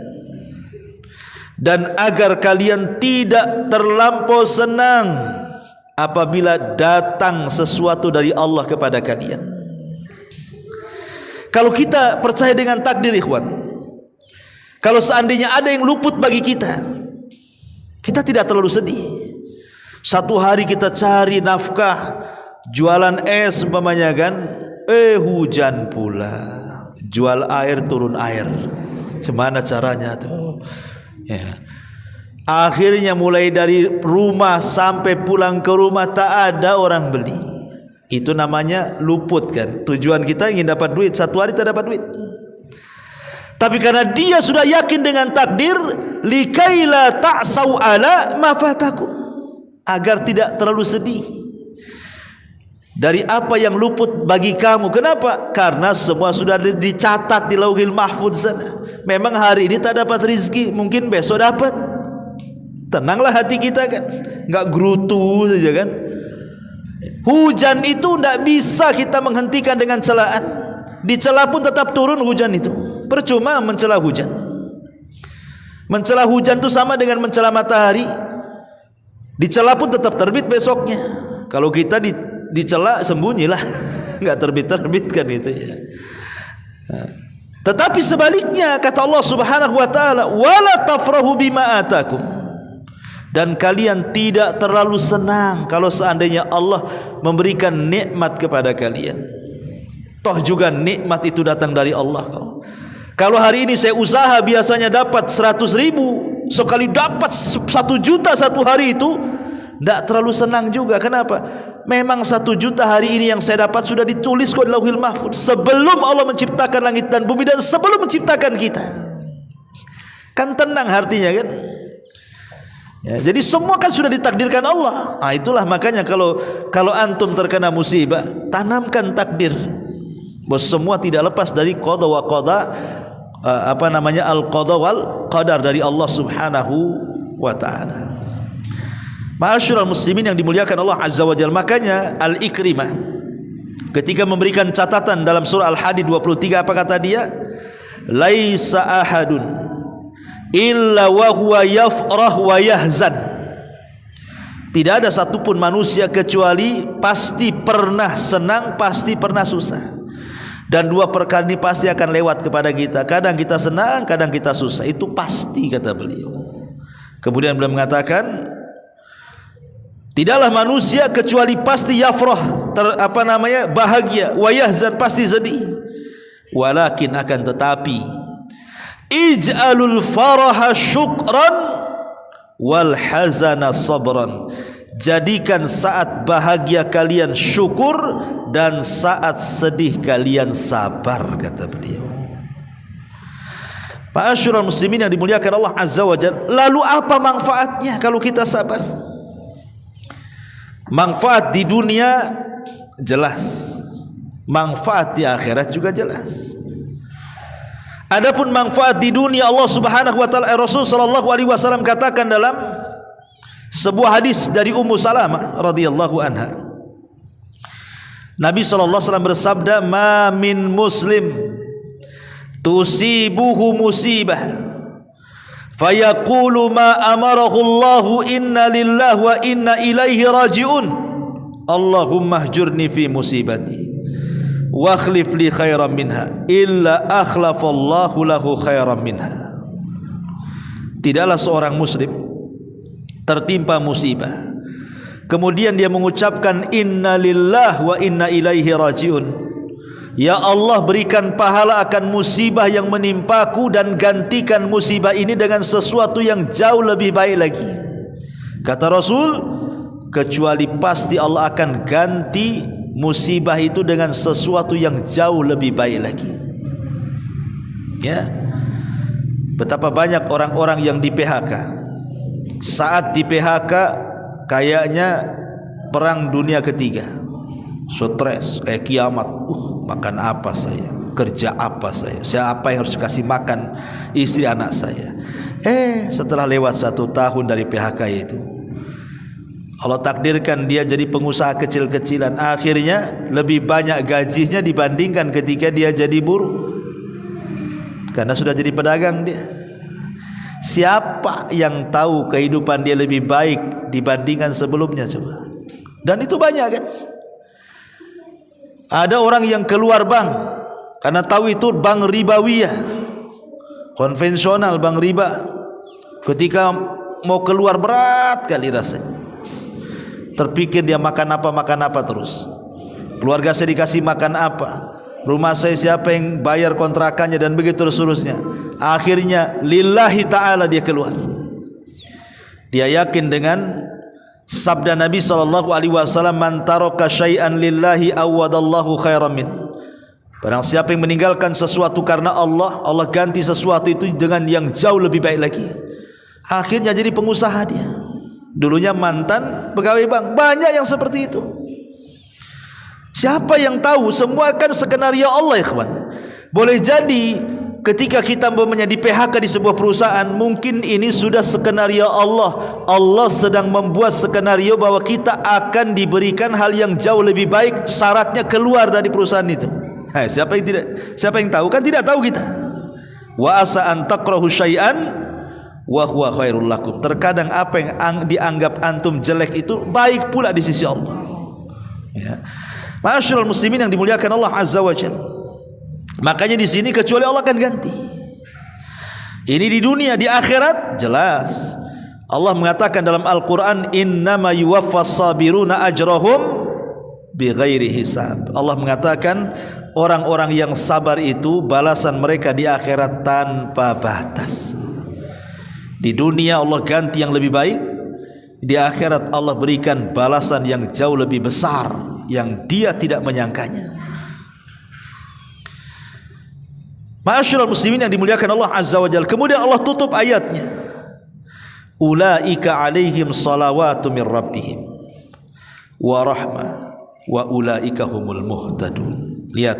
dan agar kalian tidak terlampau senang apabila datang sesuatu dari Allah kepada kalian. Kalau kita percaya dengan takdir, ikhwan, kalau seandainya ada yang luput bagi kita, kita tidak terlalu sedih. Satu hari kita cari nafkah, jualan es umpamanya kan, hujan pula. Jual air turun air. Gimana caranya tuh? Ya. Akhirnya mulai dari rumah sampai pulang ke rumah tak ada orang beli. Itu namanya luput kan. Tujuan kita ingin dapat duit, satu hari tak dapat duit. Tapi karena dia sudah yakin dengan takdir, likaila ta'sau ala ma fatakum, agar tidak terlalu sedih dari apa yang luput bagi kamu. Kenapa? Karena semua sudah dicatat di Lauhil Mahfuz sana. Memang hari ini tak dapat rezeki, mungkin besok dapat. Tenanglah hati kita kan, enggak gerutu saja kan. Hujan itu tidak bisa kita menghentikan dengan celaan. Dicela pun tetap turun hujan itu. Percuma mencela hujan. Mencela hujan itu sama dengan mencela matahari. Dicela pun tetap terbit besoknya. Kalau kita dicela, sembunyilah. enggak terbit-terbit kan itu ya. Tetapi sebaliknya kata Allah Subhanahu wa taala, wala tafrahu bima atakum, dan kalian tidak terlalu senang kalau seandainya Allah memberikan nikmat kepada kalian. Toh juga nikmat itu datang dari Allah. Kalau hari ini saya usaha biasanya dapat 100.000, sekali dapat 1 juta satu hari itu tidak terlalu senang juga. Kenapa? Memang 1 juta hari ini yang saya dapat sudah ditulis di Lauhil Mahfuz sebelum Allah menciptakan langit dan bumi dan sebelum menciptakan kita. Kan tenang hatinya kan? Ya, jadi semua kan sudah ditakdirkan Allah. Nah, itulah makanya kalau antum terkena musibah, tanamkan takdir bahwa semua tidak lepas dari qada wa qada, al-qada wal qadar dari Allah Subhanahu wa taala. Ma'asyiral muslimin yang dimuliakan Allah Azza wa Jalla, makanya Al-Ikrimah ketika memberikan catatan dalam surah Al-Hadid 23, apa kata dia? Laisa ahadun illa wa huwa yafrah wa yahzan. Tidak ada satupun manusia kecuali pasti pernah senang, pasti pernah susah. Dan dua perkara ini pasti akan lewat kepada kita. Kadang kita senang, kadang kita susah. Itu pasti, kata beliau. Kemudian beliau mengatakan, tidaklah manusia kecuali pasti yafrah, bahagia, wa yahzan, pasti sedih. Walakin akan tetapi, ij'alul faraha syukran wal hazana sabran. Jadikan saat bahagia kalian syukur dan saat sedih kalian sabar, kata beliau. Ma'asyiral muslimin yang dimuliakan Allah Azza wa Jalla, lalu apa manfaatnya kalau kita sabar? Manfaat di dunia jelas, manfaat di akhirat juga jelas. Adapun manfaat di dunia, Allah Subhanahu wa taala, Rasul sallallahu alaihi wasallam katakan dalam sebuah hadis dari Ummu Salamah radhiyallahu anha, Nabi sallallahu alaihi wasallam bersabda, "Ma min muslim tusibuhu musibah fayaqulu ma amarahu Allahu inna lillahi wa inna ilaihi raji'un Allahumma ahjurni fi musibati wa akhlif li khairan minha illa akhlafallahu lahu khairan minha." Tidaklah seorang muslim tertimpa musibah kemudian dia mengucapkan inna lillahi wa inna ilaihi raji'un, ya Allah, berikan pahala akan musibah yang menimpaku dan gantikan musibah ini dengan sesuatu yang jauh lebih baik lagi. Kata Rasul, kecuali pasti Allah akan ganti musibah itu dengan sesuatu yang jauh lebih baik lagi. Ya, betapa banyak orang-orang yang di PHK. Saat di PHK kayaknya perang dunia ketiga, stres kayak kiamat. Makan apa saya, kerja apa saya, siapa yang harus kasih makan istri anak saya. Setelah lewat 1 tahun dari PHK itu, Allah takdirkan dia jadi pengusaha kecil-kecilan. Akhirnya lebih banyak gajinya dibandingkan ketika dia jadi buruh, karena sudah jadi pedagang dia. Siapa yang tahu kehidupan dia lebih baik dibandingkan sebelumnya, coba? Dan itu banyak kan. Ada orang yang keluar bank karena tahu itu bank ribawiyah, konvensional, bank riba. Ketika mau keluar berat kali rasanya, terpikir dia makan apa terus. Keluarga saya dikasih makan apa, rumah saya siapa yang bayar kontrakannya, dan begitu seterusnya. Akhirnya lillahi ta'ala dia keluar. Dia yakin dengan sabda Nabi SAW, man taraka syai'an lillahi awadallahu khairan min. Barang siapa yang meninggalkan sesuatu karena Allah, Allah ganti sesuatu itu dengan yang jauh lebih baik lagi. Akhirnya jadi pengusaha dia. Dulunya mantan pegawai bank. Banyak yang seperti itu. Siapa yang tahu? Semua kan skenario Allah, ya kawan. Boleh jadi ketika kita menjadi PHK di sebuah perusahaan, mungkin ini sudah skenario Allah. Allah sedang membuat skenario bahwa kita akan diberikan hal yang jauh lebih baik, syaratnya keluar dari perusahaan itu. Siapa yang tahu? Kan tidak tahu kita. Wa asa an takrahu syai'an wa huwa khairul lakum. Terkadang apa yang dianggap antum jelek itu baik pula di sisi Allah. Ya. Ma'asyiral muslimin yang dimuliakan Allah Azza wa Jalla. Makanya di sini kecuali Allah akan ganti. Ini di dunia, di akhirat jelas. Allah mengatakan dalam Al-Quran, innama yuwaffas sabiruna ajrahum bighairi hisab. Allah mengatakan orang-orang yang sabar itu balasan mereka di akhirat tanpa batas. Di dunia Allah ganti yang lebih baik, di akhirat Allah berikan balasan yang jauh lebih besar yang dia tidak menyangkanya. Ma'asyiral muslimin yang dimuliakan Allah Azza wa Jalla. Kemudian Allah tutup ayatnya, ulaika alaihim salawatu min rabbihim wa rahmah wa ulaika humul muhtadun. Lihat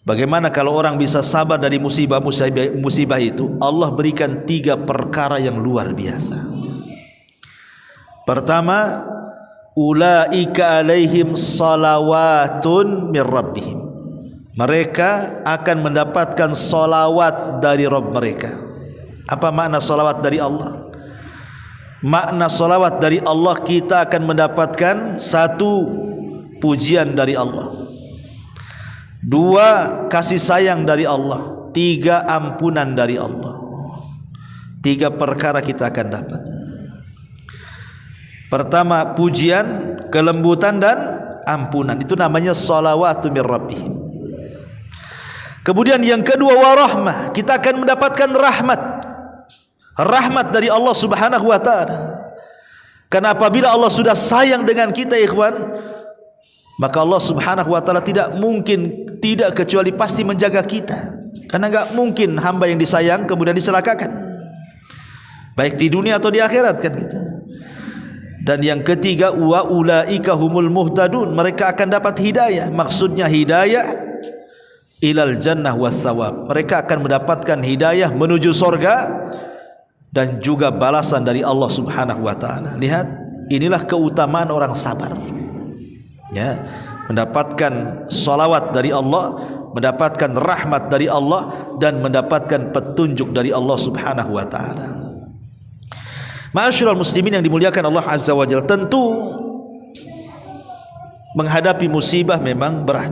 bagaimana kalau orang bisa sabar dari musibah itu. Allah berikan 3 perkara yang luar biasa. Pertama, ulaika alaihim salawatun min rabbihim. Mereka akan mendapatkan salawat dari Rabb mereka. Apa makna salawat dari Allah? Makna salawat dari Allah, kita akan mendapatkan 1, pujian dari Allah, 2, kasih sayang dari Allah, 3, ampunan dari Allah. 3 perkara kita akan dapat. Pertama, pujian, kelembutan dan ampunan. Itu namanya salawatu min rabbihim. Kemudian yang kedua, warahmah, kita akan mendapatkan rahmat dari Allah Subhanahu wa taala. Karena apabila Allah sudah sayang dengan kita, ikhwan, maka Allah Subhanahu wa taala tidak mungkin tidak, kecuali pasti menjaga kita. Karena enggak mungkin hamba yang disayang kemudian dicelakakan, baik di dunia atau di akhirat, kan gitu. Dan yang ketiga, wa ulaika humul muhtadun, mereka akan dapat hidayah. Maksudnya hidayah ilal jannah was thawab. Mereka akan mendapatkan hidayah menuju sorga dan juga balasan dari Allah Subhanahu wa taala. Lihat, inilah keutamaan orang sabar. Ya, mendapatkan salawat dari Allah, mendapatkan rahmat dari Allah, dan mendapatkan petunjuk dari Allah Subhanahu wa taala. Ma'asyiral muslimin yang dimuliakan Allah Azza wa Jalla, tentu menghadapi musibah memang berat.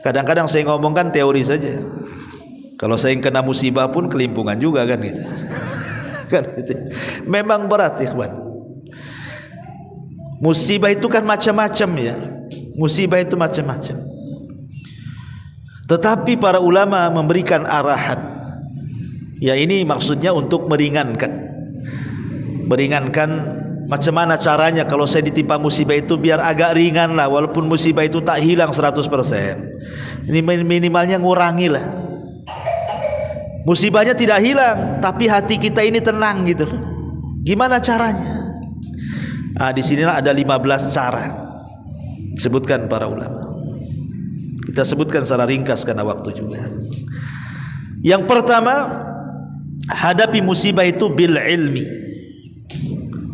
Kadang-kadang saya ngomongkan teori saja. Kalau saya yang kena musibah pun kelimpungan juga, kan gitu. Kan gitu. Memang berat, ikhwan. Musibah itu kan macam-macam ya. Musibah itu macam-macam. Tetapi para ulama memberikan arahan. Ya, ini maksudnya untuk meringankan macam mana caranya kalau saya ditimpa musibah itu biar agak ringan lah, walaupun musibah itu tak hilang 100%. Ini minimalnya ngurangi lah. Musibahnya tidak hilang, tapi hati kita ini tenang gitu. Gimana caranya? Di sinilah ada 15 cara sebutkan para ulama. Kita sebutkan secara ringkas karena waktu juga. Yang pertama, hadapi musibah itu bil ilmi,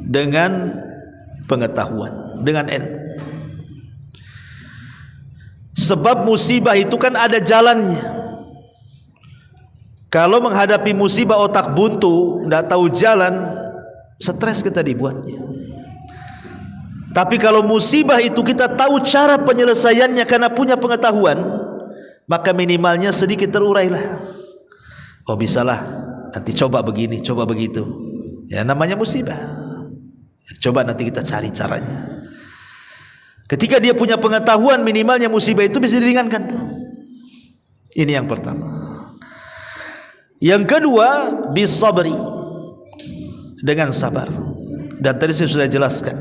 dengan pengetahuan, dengan ilmu. Sebab musibah itu kan ada jalannya. Kalau menghadapi musibah otak buntu, tidak tahu jalan, stres kita dibuatnya. Tapi kalau musibah itu kita tahu cara penyelesaiannya karena punya pengetahuan, maka minimalnya sedikit terurailah. Oh, bisalah, nanti coba begini, coba begitu. Ya, namanya musibah. Coba nanti kita cari caranya. Ketika dia punya pengetahuan, minimalnya musibah itu bisa diringankan tuh. Ini yang pertama. Yang kedua, bisabri, dengan sabar. Dan tadi saya sudah jelaskan,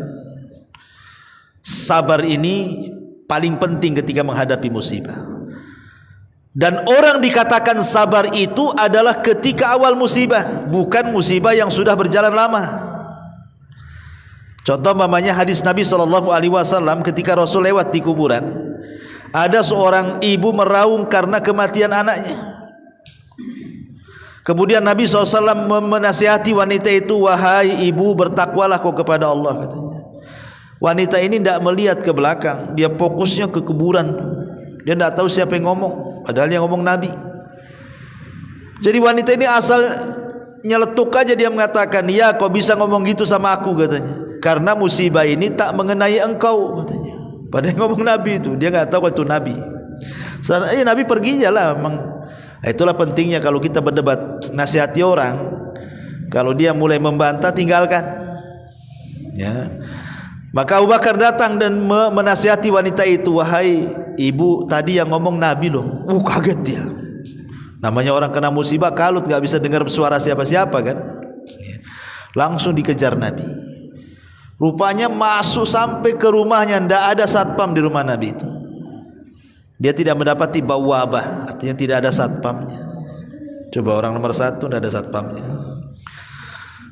sabar ini paling penting ketika menghadapi musibah. Dan orang dikatakan sabar itu adalah ketika awal musibah, bukan musibah yang sudah berjalan lama. Contoh mamanya hadis Nabi SAW ketika Rasul lewat di kuburan, ada seorang ibu meraung karena kematian anaknya. Kemudian Nabi SAW menasihati wanita itu, wahai ibu, bertakwalah kau kepada Allah, katanya. Wanita ini tidak melihat ke belakang, dia fokusnya ke kuburan. Dia tidak tahu siapa yang ngomong, padahal yang ngomong Nabi. Jadi wanita ini asal nyeletuk aja, dia mengatakan, ya kau bisa ngomong gitu sama aku, katanya, karena musibah ini tak mengenai engkau, katanya. Pada yang ngomong Nabi itu, dia nggak tahu itu Nabi. Nabi pergi lah. Itulah pentingnya kalau kita berdebat, nasihati orang, kalau dia mulai membantah, tinggalkan. Ya. Maka Abu Bakar datang dan menasihati wanita itu, wahai ibu, tadi yang ngomong Nabi loh. Kaget dia. Namanya orang kena musibah, kalut, nggak bisa dengar suara siapa-siapa kan. Langsung dikejar Nabi. Rupanya masuk sampai ke rumahnya, tidak ada satpam di rumah Nabi itu. Dia tidak mendapati bau wabah, artinya tidak ada satpamnya. Coba orang nomor 1 tidak ada satpamnya.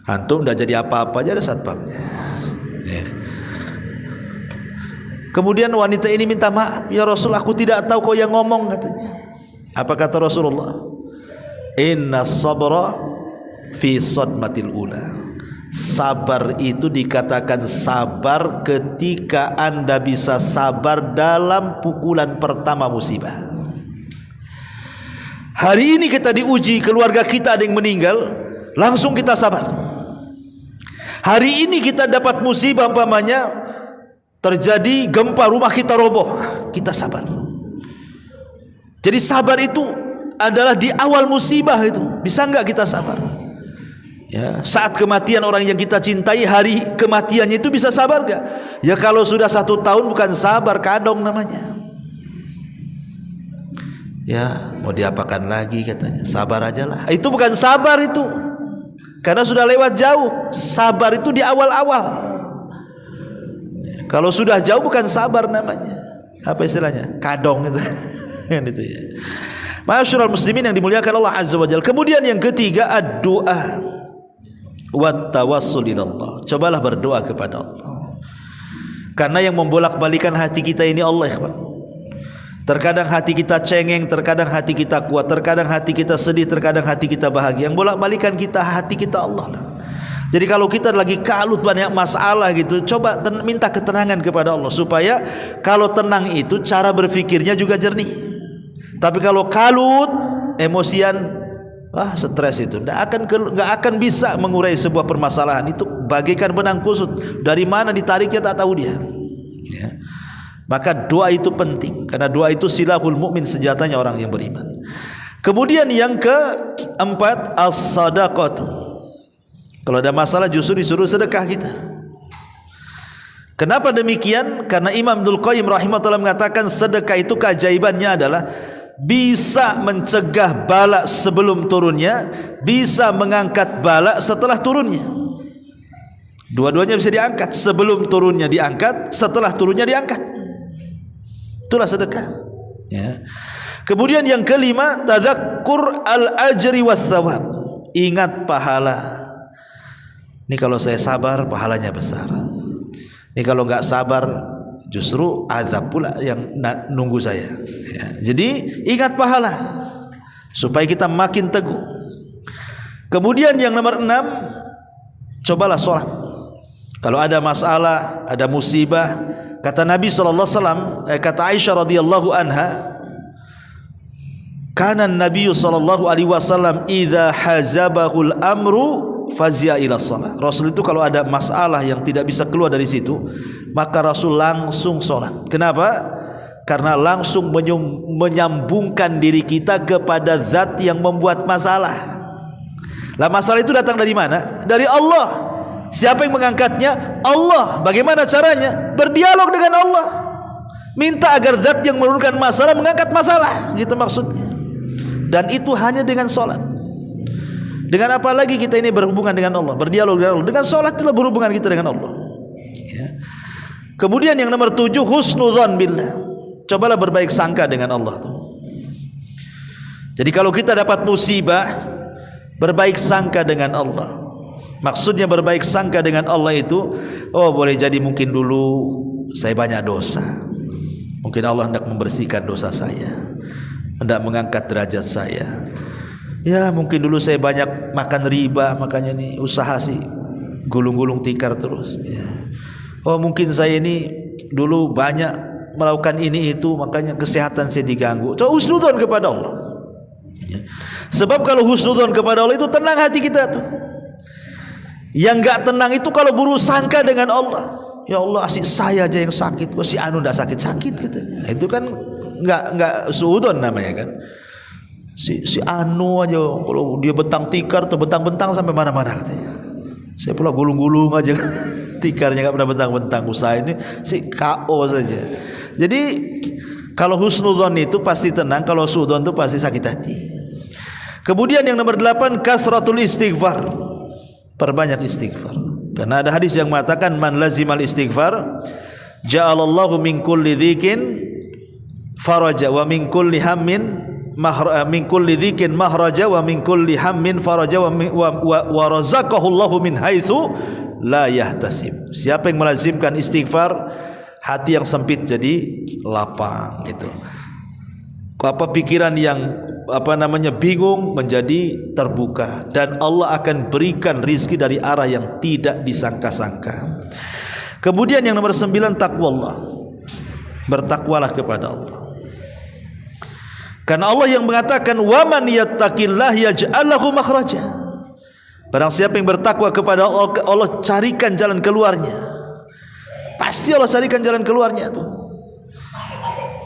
Antum tidak jadi apa-apa aja ada satpamnya. Ya. Kemudian wanita ini minta maaf, ya Rasul, aku tidak tahu kau yang ngomong, katanya. Apa kata Rasulullah? Inna sabra fi sadmatil ula. Sabar itu dikatakan sabar ketika Anda bisa sabar dalam pukulan pertama musibah. Hari ini kita diuji, keluarga kita ada yang meninggal, langsung kita sabar. Hari ini kita dapat musibah, umpamanya terjadi gempa, rumah kita roboh, kita sabar. Jadi sabar itu adalah di awal musibah itu. Bisa enggak kita sabar? Ya, saat kematian orang yang kita cintai, hari kematiannya itu bisa sabar enggak? Ya kalau sudah 1 tahun bukan sabar, kadong namanya. Ya mau diapakan lagi katanya, sabar aja lah. Itu bukan sabar itu, karena sudah lewat jauh. Sabar itu di awal-awal. Kalau sudah jauh bukan sabar namanya. Apa istilahnya? Kadong itu. Kan itu ya. Ma'asyiral muslimin yang dimuliakan Allah Azza wa Jalla. Kemudian yang ketiga, ad-du'a wat tawassul ilallah. Cobalah berdoa kepada Allah. Karena yang membolak-balikan hati kita ini Allah, ikhwan. Terkadang hati kita cengeng, terkadang hati kita kuat, terkadang hati kita sedih, terkadang hati kita bahagia. Yang bolak-balikan kita, hati kita Allah lah. Jadi kalau kita lagi kalut banyak masalah gitu, coba minta ketenangan kepada Allah, supaya kalau tenang itu cara berfikirnya juga jernih. Tapi kalau kalut, emosian, stres itu nggak akan bisa mengurai sebuah permasalahan. Itu bagaikan benang kusut, dari mana ditariknya tak tahu dia. Ya. Maka doa itu penting, karena doa itu silahul mukmin, senjatanya orang yang beriman. Kemudian yang keempat, as-sadaqah. Kalau ada masalah justru disuruh sedekah kita. Kenapa demikian? Karena Imam Ibnul Qayyim rahimahullah mengatakan sedekah itu keajaibannya adalah bisa mencegah bala sebelum turunnya, bisa mengangkat bala setelah turunnya. Dua-duanya bisa diangkat, sebelum turunnya diangkat, setelah turunnya diangkat. Itulah sedekah. Ya. Kemudian yang kelima, tadzakkur al-ajri was-thawab. Ingat pahala. Ini kalau saya sabar, pahalanya besar. Ini kalau nggak sabar, justru azab pula yang nunggu saya. Ya. Jadi ingat pahala supaya kita makin teguh. Kemudian yang nomor 6, cobalah sholat. Kalau ada masalah, ada musibah, kata Nabi SAW, kata Aisyah radhiyallahu anha, kana Nabi sallallahu alaihi wasallam idza hazabahul amru fazia ila shalah. Rasul itu kalau ada masalah yang tidak bisa keluar dari situ, maka Rasul langsung sholat. Kenapa? Karena langsung menyambungkan diri kita kepada zat yang membuat masalah. Lah masalah itu datang dari mana? Dari Allah. Siapa yang mengangkatnya? Allah. Bagaimana caranya? Berdialog dengan Allah. Minta agar zat yang menurunkan masalah mengangkat masalah. Gitu maksudnya. Dan itu hanya dengan sholat. Dengan apa lagi kita ini berhubungan dengan Allah, berdialog dengan Allah? Dengan sholat itulah berhubungan kita dengan Allah. Ya. Kemudian yang nomor 7, husnudzan billah. Cobalah berbaik sangka dengan Allah. Jadi kalau kita dapat musibah, berbaik sangka dengan Allah. Maksudnya berbaik sangka dengan Allah itu, boleh jadi mungkin dulu saya banyak dosa. Mungkin Allah hendak membersihkan dosa saya, hendak mengangkat derajat saya. Ya mungkin dulu saya banyak makan riba, makanya nih usaha sih gulung-gulung tikar terus ya. Mungkin saya ini dulu banyak melakukan ini itu, makanya kesehatan saya diganggu. So husnudzon kepada Allah ya. Sebab kalau husnudzon kepada Allah itu tenang hati kita tuh. Yang gak tenang itu kalau buruk sangka dengan Allah. ya Allah asyik saya aja yang sakit, kok si anu enggak sakit-sakit katanya. Itu kan enggak suudzon namanya kan. Si anu aja kalau dia bentang tikar atau bentang-bentang sampai mana-mana katanya. Saya pula gulung-gulung aja tikarnya enggak pernah bentang-bentang, usaha ini si KO saja. Jadi kalau husnudzon itu pasti tenang, kalau suudzon itu pasti sakit hati. Kemudian yang nomor 8, kasratul istighfar. Perbanyak istighfar. Karena ada hadis yang mengatakan man lazimal istighfar ja'alallahu min kulli dzikin faraja wa min kulli hammin min kulli dzikin mahraja wa min kulli hammin faraja wa razaqahu Allahu min haitsu la yahtasib. Siapa yang melazimkan istighfar, hati yang sempit jadi lapang gitu. Pikiran yang bingung menjadi terbuka, dan Allah akan berikan rizki dari arah yang tidak disangka-sangka. Kemudian yang nomor 9, taqwallah. Bertakwalah kepada Allah. Karena Allah yang mengatakan wa man yattaqillah yaj'al lahu makhraja. Barang siapa yang bertakwa kepada Allah, Allah carikan jalan keluarnya. Pasti Allah carikan jalan keluarnya tuh.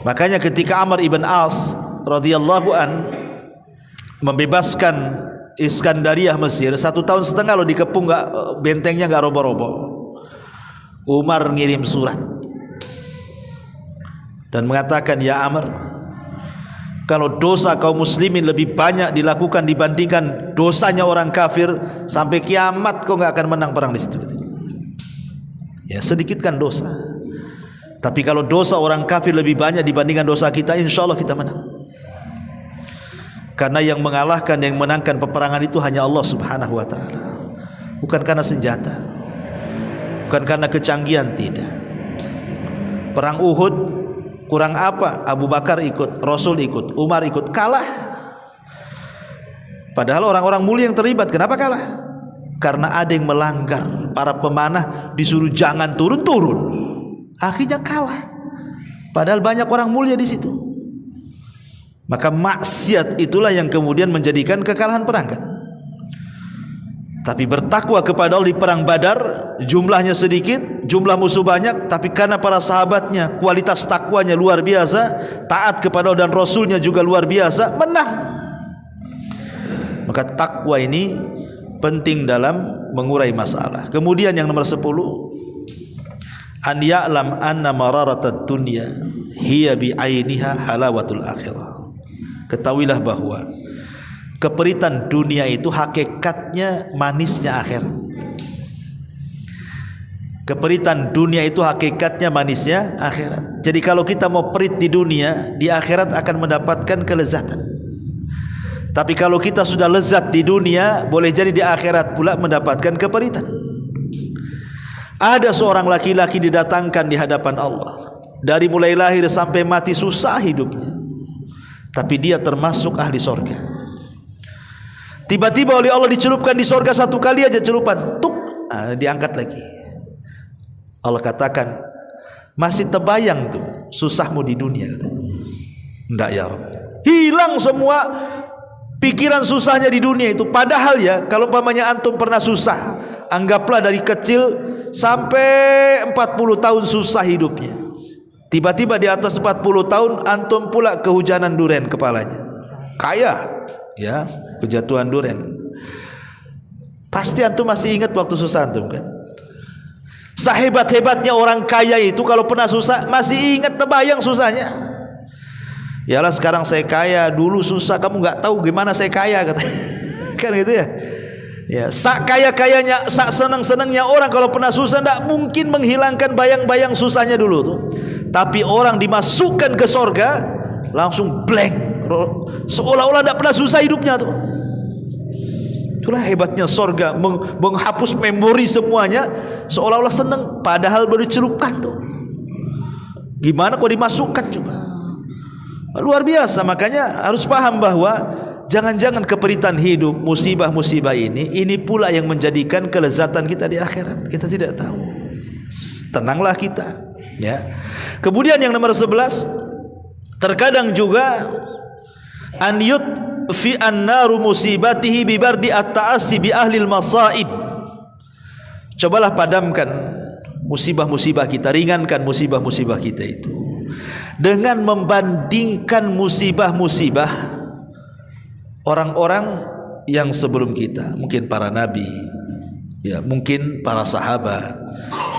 Makanya ketika Amr ibn As radhiyallahu an membebaskan Iskandariah Mesir, 1,5 tahun lo dikepung, bentengnya nggak roboh-roboh. Umar ngirim surat dan mengatakan, ya Amr, kalau dosa kaum muslimin lebih banyak dilakukan dibandingkan dosanya orang kafir, sampai kiamat kau nggak akan menang perang di situ. Ya, sedikitkan dosa. Tapi kalau dosa orang kafir lebih banyak dibandingkan dosa kita, insya Allah kita menang. Karena yang mengalahkan, yang menangkan peperangan itu hanya Allah subhanahu wa ta'ala. Bukan karena senjata, bukan karena kecanggihan, tidak. Perang Uhud kurang apa? Abu Bakar ikut, Rasul ikut, Umar ikut, kalah. Padahal orang-orang mulia yang terlibat. Kenapa kalah? Karena ada yang melanggar. Para pemanah disuruh jangan turun-turun, akhirnya kalah. Padahal banyak orang mulia di situ. Maka maksiat itulah yang kemudian menjadikan kekalahan perang kan. Tapi bertakwa kepada Allah di perang Badar, jumlahnya sedikit, jumlah musuh banyak, tapi karena para sahabatnya kualitas takwanya luar biasa, taat kepada Allah dan Rasulnya juga luar biasa, menang. Maka takwa ini penting dalam mengurai masalah. Kemudian yang nomor 10, an ya'lam anna mararatad dunya hiya bi'ainiha halawatul akhirah. Ketahuilah bahwa keperitan dunia itu hakikatnya manisnya akhirat. Keperitan dunia itu hakikatnya manisnya akhirat. Jadi kalau kita mau perit di dunia, di akhirat akan mendapatkan kelezatan. Tapi kalau kita sudah lezat di dunia, boleh jadi di akhirat pula mendapatkan keperitan. Ada seorang laki-laki didatangkan di hadapan Allah, dari mulai lahir sampai mati susah hidupnya, tapi dia termasuk ahli sorga. Tiba-tiba oleh Allah dicelupkan di sorga, satu kali aja celupan, tuk, diangkat lagi. Allah katakan, masih terbayang tuh susahmu di dunia? Enggak ya Rabb, hilang semua pikiran susahnya di dunia itu. Padahal ya, kalau umpamanya antum pernah susah, anggaplah dari kecil sampai 40 tahun susah hidupnya, tiba-tiba di atas 40 tahun antum pula kehujanan duren kepalanya, kaya ya, kejatuhan duren, pasti antum masih ingat waktu susah antum kan. Sehebat-hebatnya orang kaya itu kalau pernah susah masih ingat, terbayang susahnya. Yalah sekarang saya kaya, dulu susah, kamu nggak tahu gimana saya kaya kata. Kan gitu ya. Ya, sak kaya-kayanya, sak senang-senangnya orang kalau pernah susah tidak mungkin menghilangkan bayang-bayang susahnya dulu tuh. Tapi orang dimasukkan ke sorga langsung blank, seolah-olah tidak pernah susah hidupnya tuh. Itulah hebatnya sorga, menghapus memori semuanya, seolah-olah senang, padahal baru dicelupkan tuh. Gimana kok dimasukkan coba? Luar biasa. Makanya harus paham bahwa jangan-jangan keperitan hidup, musibah-musibah ini pula yang menjadikan kelezatan kita di akhirat. Kita tidak tahu. Tenanglah kita, ya. Kemudian yang nomor 11, terkadang juga an yutfi an-naru musibatihi bibardi at-ta'assi bi ahli al-masaib. Cobalah padamkan musibah-musibah kita, ringankan musibah-musibah kita itu dengan membandingkan musibah-musibah orang-orang yang sebelum kita, mungkin para nabi, ya, mungkin para sahabat,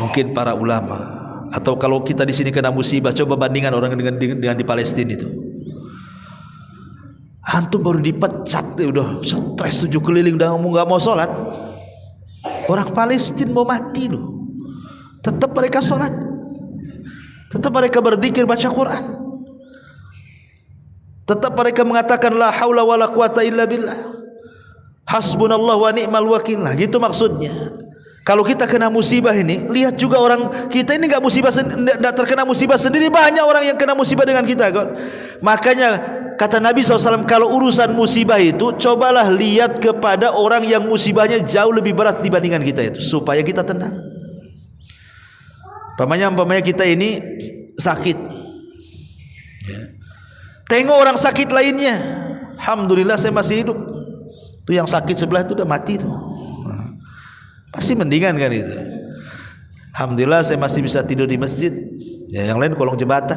mungkin para ulama. Atau kalau kita di sini kena musibah, coba bandingkan orang dengan di Palestina itu. Antum baru dipecat, udah stres 7 keliling, udah nggak mau sholat. Orang Palestina mau mati loh, tetap mereka sholat, tetap mereka berzikir, baca Quran, tetap mereka mengatakan la haula wala quwata illa billah, hasbunallah wa ni'mal wakil. Nah, gitu maksudnya. Kalau kita kena musibah ini, lihat juga orang kita ini nggak terkena musibah sendiri, banyak orang yang kena musibah dengan kita kan. Makanya kata Nabi SAW, kalau urusan musibah itu cobalah lihat kepada orang yang musibahnya jauh lebih berat dibandingkan kita itu, supaya kita tenang. Pamannya kita ini sakit, ya, tengok orang sakit lainnya, alhamdulillah saya masih hidup. Itu yang sakit sebelah itu udah mati tuh, pasti mendingan kan itu. Alhamdulillah saya masih bisa tidur di masjid, ya, yang lain kolong jembatan.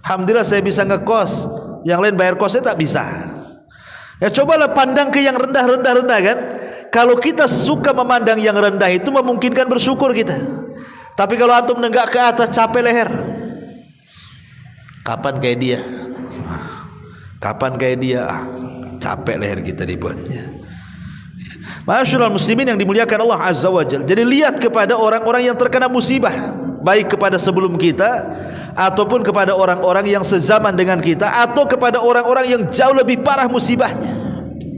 Alhamdulillah saya bisa ngekos, yang lain bayar kosnya tak bisa. Ya, cobalah pandang ke yang rendah kan. Kalau kita suka memandang yang rendah itu memungkinkan bersyukur kita. Tapi kalau antum nenggak ke atas, capek leher. Kapan kayak dia? Kapan kayak dia? Capek leher kita dibuatnya. Masyaallah muslimin yang dimuliakan Allah Azza wa Jalla. Jadi lihat kepada orang-orang yang terkena musibah, baik kepada sebelum kita ataupun kepada orang-orang yang sezaman dengan kita, atau kepada orang-orang yang jauh lebih parah musibahnya,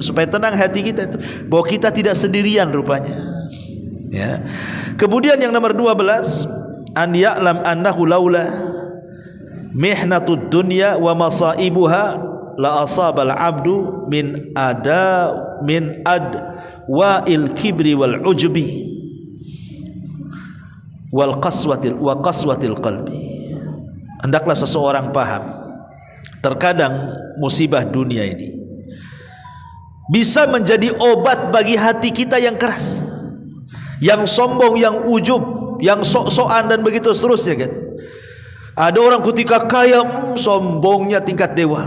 supaya tenang hati kita itu bahwa kita tidak sendirian rupanya, ya. Kemudian yang nomor 12, an ya'lam annahu laula mihnatud dunya wa masaibuha la asabal abdu min wa'il kibri wal ujubi wal qaswatil qalbi. Hendaklah seseorang paham, terkadang musibah dunia ini bisa menjadi obat bagi hati kita yang keras, yang sombong, yang ujub, yang sok-sokan dan begitu seterusnya kan. Ada orang ketika kaya sombongnya tingkat dewa,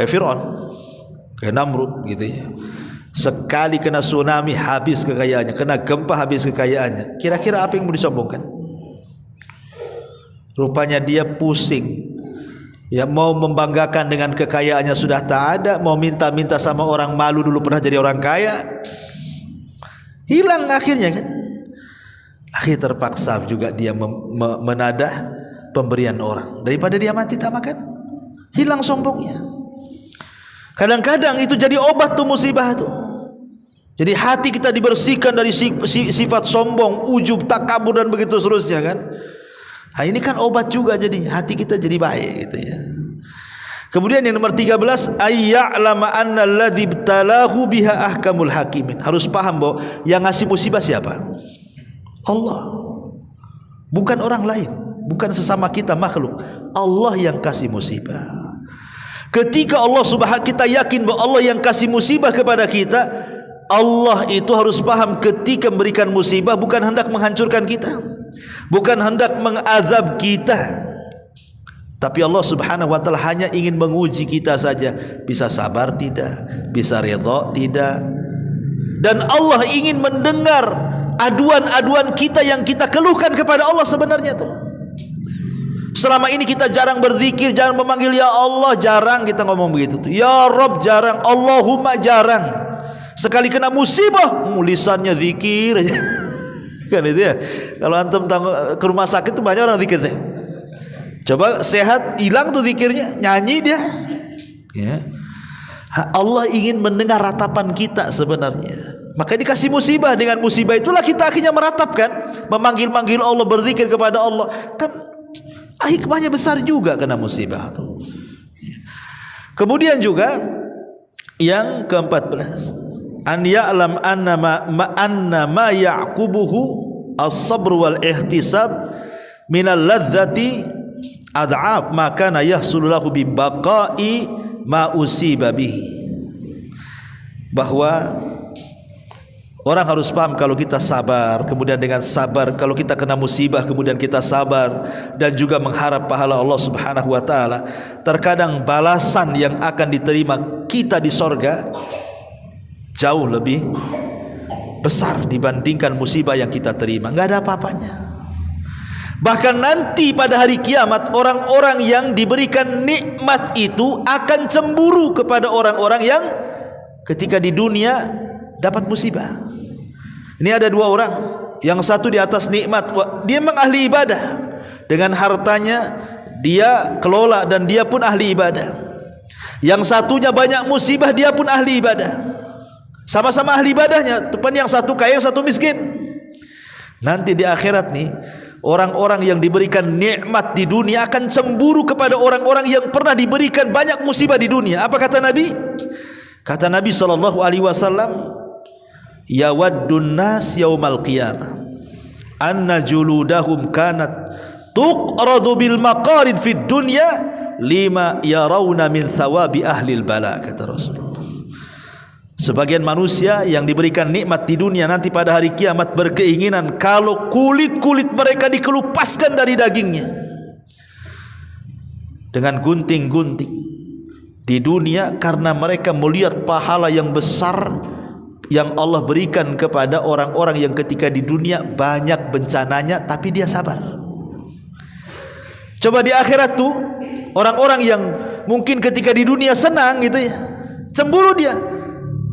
kayak Fir'aun, kayak Namrud gitu ya. Sekali kena tsunami habis kekayaannya, kena gempa habis kekayaannya. Kira-kira apa yang mau disombongkan? Rupanya dia pusing, ya, mau membanggakan dengan kekayaannya sudah tak ada, mau minta-minta sama orang malu dulu pernah jadi orang kaya, hilang akhirnya kan. Akhir terpaksa juga dia menadah pemberian orang, daripada dia mati tak makan, hilang sombongnya. Kadang-kadang itu jadi obat tuh musibah tuh. Jadi hati kita dibersihkan dari sifat sombong, ujub, takabur dan begitu seterusnya kan. Nah, ini kan obat juga, jadi hati kita jadi baik gitu ya. Kemudian yang nomor 13, ayya'lama anna alladzi ibtalahu biha ahkamul hakimin. Harus paham bahwa yang ngasih musibah siapa? Allah. Bukan orang lain, bukan sesama kita makhluk. Allah yang kasih musibah. Ketika Allah Subhanahu, kita yakin bahwa Allah yang kasih musibah kepada kita, Allah itu harus paham ketika memberikan musibah bukan hendak menghancurkan kita, bukan hendak mengazab kita, tapi Allah Subhanahu wa taala hanya ingin menguji kita saja, bisa sabar tidak, bisa redha tidak. Dan Allah ingin mendengar aduan-aduan kita yang kita keluhkan kepada Allah sebenarnya tuh. Selama ini kita jarang berzikir, jarang memanggil ya Allah, jarang kita ngomong begitu tuh. Ya Rabb jarang, Allahumma jarang. Sekali kena musibah, lisannya zikir aja. Kan itu ya. Kalau antum ke rumah sakit tuh banyak orang zikir deh. Coba sehat, hilang tuh zikirnya, nyanyi dia. Ya. Allah ingin mendengar ratapan kita sebenarnya. Maka dikasih musibah, dengan musibah itulah kita akhirnya meratapkan, memanggil-manggil Allah, berzikir kepada Allah. Kan hikmahnya besar juga kena musibah tuh. Kemudian juga yang ke-14, an ya'lam anna ma ya'qubuhu as-sabr wal ihtisab minal ladzati ad'af ma kana yahsulu lahu bi baqa'i ma usiba bihi. Bahwa Orang harus paham kalau kita sabar, kemudian dengan sabar kalau kita kena musibah kemudian kita sabar dan juga mengharap pahala Allah Subhanahu wa taala. Terkadang balasan yang akan diterima kita di sorga jauh lebih besar dibandingkan musibah yang kita terima. Enggak ada apa-apanya. Bahkan nanti pada hari kiamat orang-orang yang diberikan nikmat itu akan cemburu kepada orang-orang yang ketika di dunia dapat musibah. Ini ada dua orang, yang satu di atas nikmat, dia memang ahli ibadah, dengan hartanya dia kelola dan dia pun ahli ibadah. Yang satunya banyak musibah, dia pun ahli ibadah, sama-sama ahli ibadahnya, tupan yang satu kaya yang satu miskin. Nanti di akhirat nih, orang-orang yang diberikan nikmat di dunia akan cemburu kepada orang-orang yang pernah diberikan banyak musibah di dunia. Apa kata Nabi? Kata Nabi SAW, yawaddun nas yaumal qiyamah anna juludahum kanat tuqradu bil maqarid fid dunya lima yarawna min thawabi ahlil bala, kata Rasulullah. Sebagian manusia yang diberikan nikmat di dunia nanti pada hari kiamat berkeinginan kalau kulit-kulit mereka dikelupaskan dari dagingnya dengan gunting-gunting di dunia, karena mereka melihat pahala yang besar yang Allah berikan kepada orang-orang yang ketika di dunia banyak bencananya tapi dia sabar. Coba di akhirat tuh orang-orang yang mungkin ketika di dunia senang gitu ya, cemburu dia.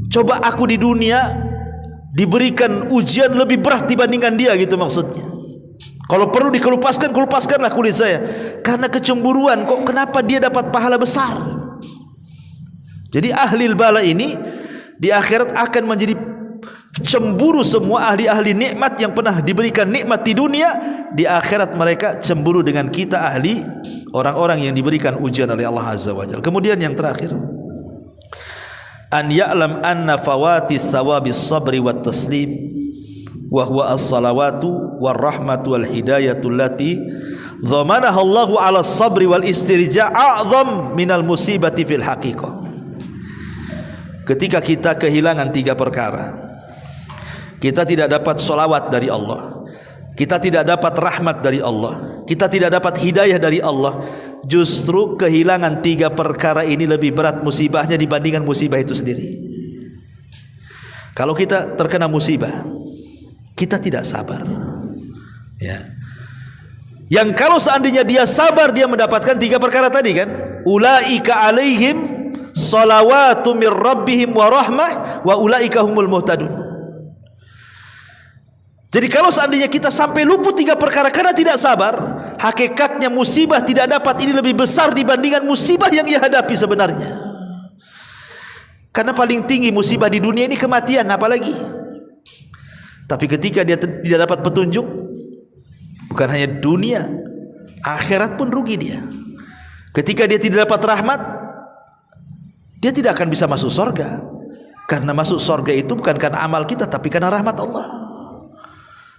Coba aku di dunia diberikan ujian lebih berat dibandingkan dia, gitu maksudnya. Kalau perlu dikelupaskan, kelupaskanlah kulit saya, karena kecemburuan. Kok kenapa dia dapat pahala besar? Jadi ahlil bala ini di akhirat akan menjadi cemburu semua ahli-ahli nikmat yang pernah diberikan nikmat di dunia. Di akhirat mereka cemburu dengan kita ahli, orang-orang yang diberikan ujian oleh Allah Azza wa Jalla. Kemudian yang terakhir, an ya'lam anna fawati thawabis sabri wat taslim wa huwa as-salawatu war rahmatu wal hidayatu allati dhamanaha Allahu 'ala as-sabri wal istirja' a'zam minal musibati fil haqiqah. Ketika kita kehilangan tiga perkara, kita tidak dapat solawat dari Allah, kita tidak dapat rahmat dari Allah, kita tidak dapat hidayah dari Allah. Justru kehilangan tiga perkara ini lebih berat musibahnya dibandingkan musibah itu sendiri. Kalau kita terkena musibah, kita tidak sabar, ya. Yang kalau seandainya dia sabar, dia mendapatkan tiga perkara tadi kan, ulaika alaihim salawatu mir rabbihim wa rahmah wa ulaika humul muhtadun. Jadi kalau seandainya kita sampai luput tiga perkara karena tidak sabar, hakikatnya musibah tidak dapat ini lebih besar dibandingkan musibah yang ia hadapi sebenarnya. Karena paling tinggi musibah di dunia ini kematian, apalagi. Tapi ketika dia tidak dapat petunjuk, bukan hanya dunia, akhirat pun rugi dia. Ketika dia tidak dapat rahmat, dia tidak akan bisa masuk surga. Karena masuk surga itu bukan karena amal kita, tapi karena rahmat Allah.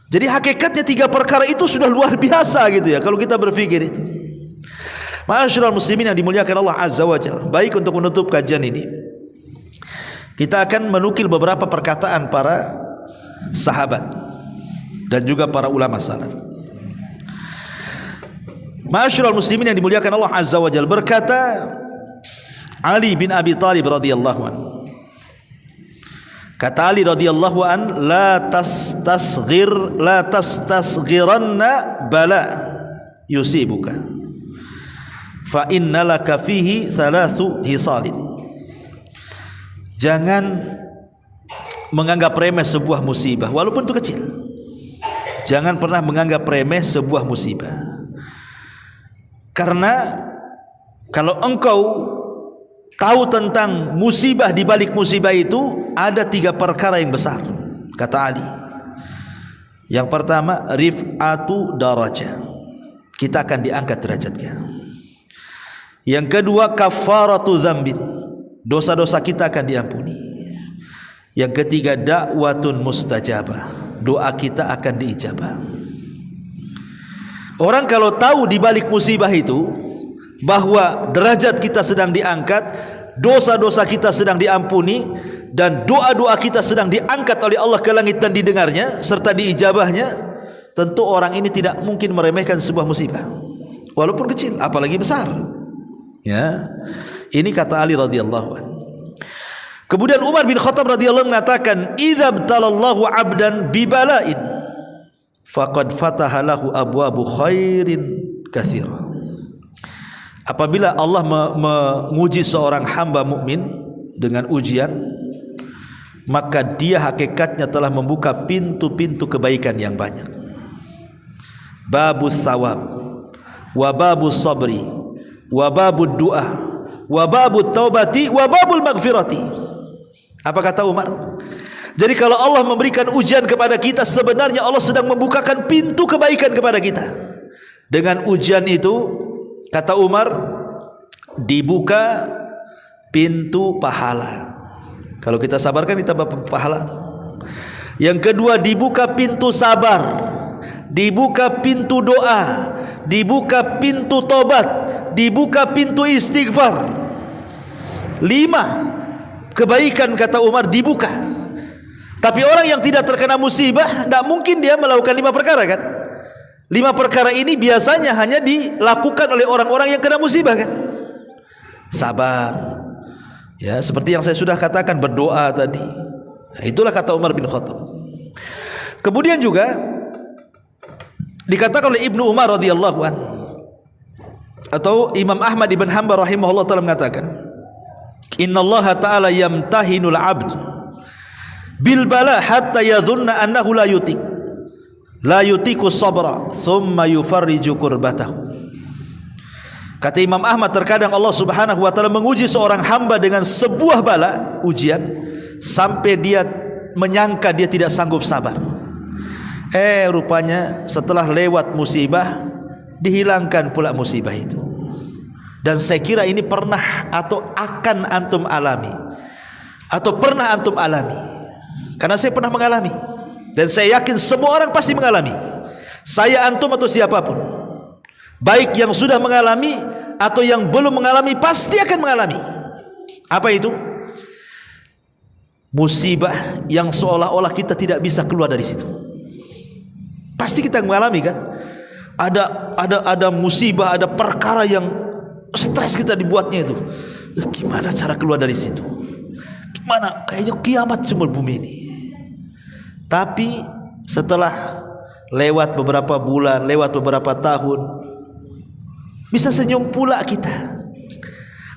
Jadi hakikatnya tiga perkara itu sudah luar biasa gitu ya, kalau kita berpikir itu. Ma'asyiral muslimin yang dimuliakan Allah Azza wa Jalla. Baik, untuk menutup kajian ini, kita akan menukil beberapa perkataan para sahabat dan juga para ulama salaf. Ma'asyiral muslimin yang dimuliakan Allah Azza wa Jalla, berkata Ali bin Abi Thalib radhiyallahu anhu, kata Ali radhiyallahu an, la tastasghiranna bala yusibuka fa innalaka fihi thalathu hisalin. Jangan menganggap remeh sebuah musibah walaupun itu kecil. Jangan pernah menganggap remeh sebuah musibah, karena kalau engkau tahu tentang musibah, di balik musibah itu ada tiga perkara yang besar, kata Ali. Yang pertama, rif'atu darajah, kita akan diangkat derajatnya. Yang kedua, kafaratu dzambin, dosa-dosa kita akan diampuni. Yang ketiga, da'watun mustajabah, doa kita akan diijabah. Orang kalau tahu di balik musibah itu bahwa derajat kita sedang diangkat, dosa-dosa kita sedang diampuni, dan doa-doa kita sedang diangkat oleh Allah ke langit dan didengarnya serta diijabahnya, tentu orang ini tidak mungkin meremehkan sebuah musibah walaupun kecil, apalagi besar. Ya, ini kata Ali radhiyallahu anhu. Kemudian Umar bin Khattab radhiyallahu mengatakan, "Idza btalallahu 'abdan bibala'in faqad fataha lahu abwabu khairin katsira." Apabila Allah menguji seorang hamba mukmin dengan ujian, maka dia hakikatnya telah membuka pintu-pintu kebaikan yang banyak. Babus thawab wa babus sabri wa babud du'a wa babut taubati wa babul maghfirati. Apa kata Umar? Jadi kalau Allah memberikan ujian kepada kita, sebenarnya Allah sedang membukakan pintu kebaikan kepada kita. Dengan ujian itu, kata Umar, dibuka pintu pahala. Kalau kita sabarkan, kita dapat pahala. Yang kedua, dibuka pintu sabar, dibuka pintu doa, dibuka pintu tobat, dibuka pintu istighfar. 5 kebaikan, kata Umar, dibuka. Tapi orang yang tidak terkena musibah, tidak mungkin dia melakukan 5 perkara kan. 5 perkara ini biasanya hanya dilakukan oleh orang-orang yang kena musibah kan. Sabar, ya, seperti yang saya sudah katakan, berdoa tadi. Nah, itulah kata Umar bin Khattab. Kemudian juga dikatakan oleh Ibnu Umar radhiyallahu anhu, atau Imam Ahmad ibn Hanbal rahimahullah taala mengatakan, innallaha ta'ala yamtahinul 'abd bil bala hatta yadhunna annahu la yutiku sabra thumma yufarriju kurbatahu. Kata Imam Ahmad, terkadang Allah Subhanahu wa taala menguji seorang hamba dengan sebuah bala, ujian, sampai dia menyangka dia tidak sanggup sabar. Rupanya setelah lewat musibah, dihilangkan pula musibah itu. Dan saya kira ini pernah atau akan antum alami, atau pernah antum alami, karena saya pernah mengalami, dan saya yakin semua orang pasti mengalami. Saya, antum, atau siapapun, baik yang sudah mengalami atau yang belum mengalami, pasti akan mengalami. Apa itu? Musibah yang seolah-olah kita tidak bisa keluar dari situ. Pasti kita mengalami kan? Ada musibah, ada perkara yang stres kita dibuatnya itu. Gimana cara keluar dari situ? Gimana? Kayaknya kiamat semua bumi ini. Tapi setelah lewat beberapa bulan, lewat beberapa tahun, bisa senyum pula kita.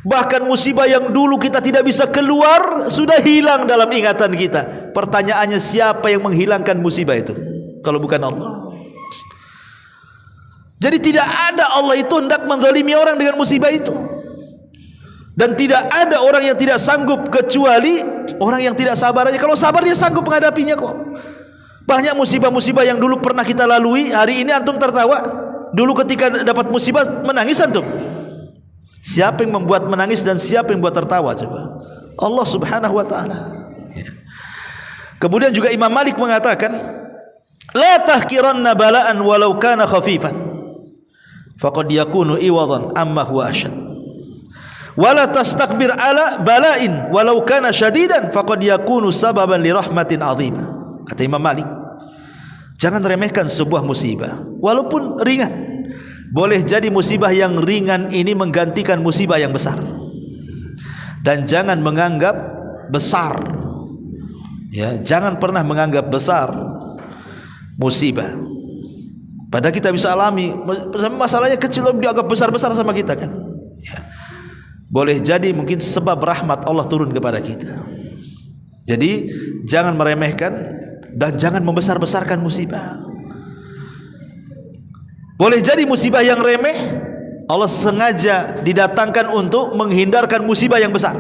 Bahkan musibah yang dulu kita tidak bisa keluar sudah hilang dalam ingatan kita. Pertanyaannya, siapa yang menghilangkan musibah itu kalau bukan Allah? Jadi tidak ada, Allah itu hendak menzalimi orang dengan musibah itu. Dan tidak ada orang yang tidak sanggup kecuali orang yang tidak sabar aja. Kalau sabar dia sanggup menghadapinya kok. Banyak musibah-musibah yang dulu pernah kita lalui, hari ini antum tertawa. Dulu ketika dapat musibah menangis antum. Siapa yang membuat menangis dan siapa yang membuat tertawa coba? Allah Subhanahu wa taala. Kemudian juga Imam Malik mengatakan, la tahkiranna bala'an walau kana khafifan faqad yakunu iwadan amma huwa asyad. Wala tastakbir ala bala'in walau kana syadidan faqad yakunu sababan li rahmatin 'azimah. Kata Imam Malik, jangan remehkan sebuah musibah walaupun ringan. Boleh jadi musibah yang ringan ini menggantikan musibah yang besar. Dan jangan menganggap besar, ya, jangan pernah menganggap besar musibah. Padahal kita bisa alami masalahnya kecil, dianggap besar-besar sama kita kan, ya. Boleh jadi mungkin sebab rahmat Allah turun kepada kita. Jadi jangan meremehkan dan jangan membesar-besarkan musibah. Boleh jadi musibah yang remeh Allah sengaja didatangkan untuk menghindarkan musibah yang besar.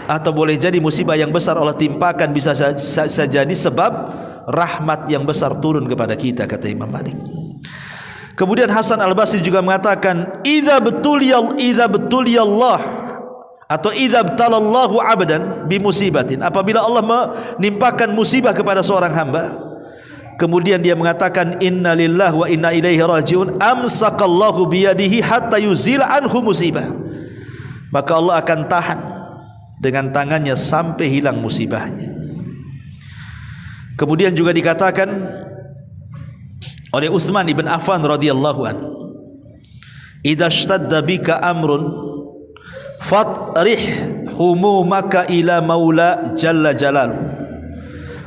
Atau boleh jadi musibah yang besar Allah timpakan bisa jadi sebab rahmat yang besar turun kepada kita, kata Imam Malik. Kemudian Hasan Al-Basri juga mengatakan, idza betuliyallah atau idza btalallahu 'abdan bimusibatin, apabila Allah menimpakan musibah kepada seorang hamba, kemudian dia mengatakan inna lillahi wa inna ilaihi rajiun, amsakallahu biyadihi hatta yuzila anhu musibah, maka Allah akan tahan dengan tangannya sampai hilang musibahnya. Kemudian juga dikatakan oleh Utsman ibn Affan radhiyallahu anhu, "Idza ishtadda bika amrun fatrih humumaka ila maula jalla jalal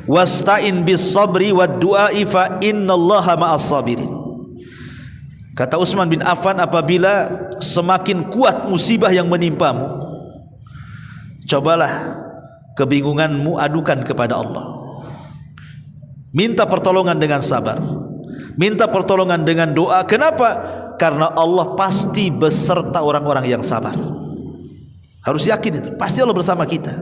wasta'in bis sabri wad du'ai fa innallaha ma'as sabirin." Kata Utsman bin Affan, apabila semakin kuat musibah yang menimpamu, cobalah kebingunganmu adukan kepada Allah. Minta pertolongan dengan sabar, minta pertolongan dengan doa. Kenapa? Karena Allah pasti beserta orang-orang yang sabar. Harus yakin itu, pasti Allah bersama kita.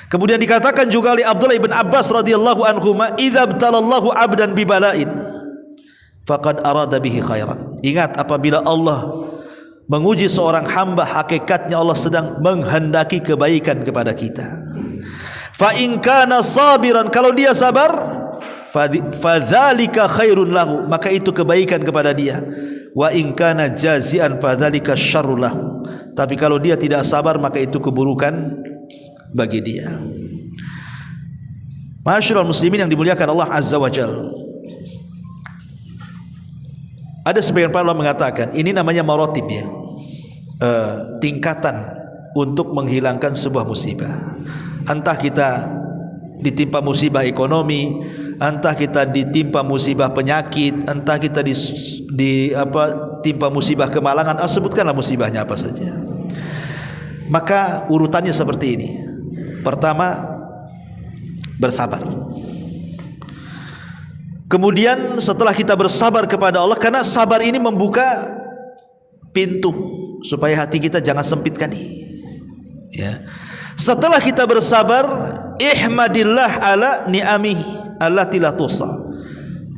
Kemudian dikatakan juga oleh Abdullah ibn Abbas radhiyallahu anhuma, "Idza btalallahu 'abdan bibala'in faqad arada bihi khairan." Ingat, apabila Allah menguji seorang hamba, hakikatnya Allah sedang menghendaki kebaikan kepada kita. Fa in kana sabiran, kalau dia sabar, fadzalika khairun lahu, maka itu kebaikan kepada dia. Wa in kana jazian fadzalika syarrul lahu, tapi kalau dia tidak sabar, maka itu keburukan bagi dia. Ma'asyiral muslimin yang dimuliakan Allah Azza wa Jalla, ada sebagian para ulama mengatakan ini namanya maratib, ya, tingkatan untuk menghilangkan sebuah musibah. Entah kita ditimpa musibah ekonomi, entah kita ditimpa musibah penyakit, entah kita ditimpa musibah kemalangan, sebutkanlah musibahnya apa saja. Maka urutannya seperti ini. Pertama, bersabar. Kemudian setelah kita bersabar kepada Allah, karena sabar ini membuka pintu supaya hati kita jangan sempitkan, ya. Setelah kita bersabar, ihmadillah ala ni'amihi allati la tuhsa.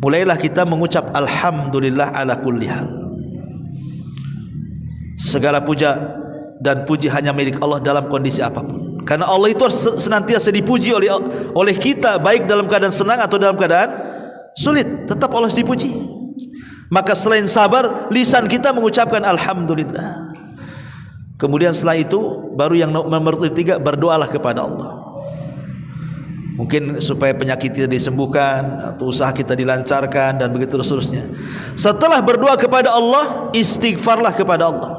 Mulailah kita mengucap alhamdulillah ala kulli hal. Segala puja dan puji hanya milik Allah dalam kondisi apapun. Karena Allah itu senantiasa dipuji oleh kita, baik dalam keadaan senang atau dalam keadaan sulit, tetap Allah dipuji. Maka selain sabar, lisan kita mengucapkan alhamdulillah. Kemudian setelah itu baru yang nomor 3, berdoalah kepada Allah. Mungkin supaya penyakit kita disembuhkan atau usaha kita dilancarkan dan begitu seterusnya. Setelah berdoa kepada Allah, istighfarlah kepada Allah.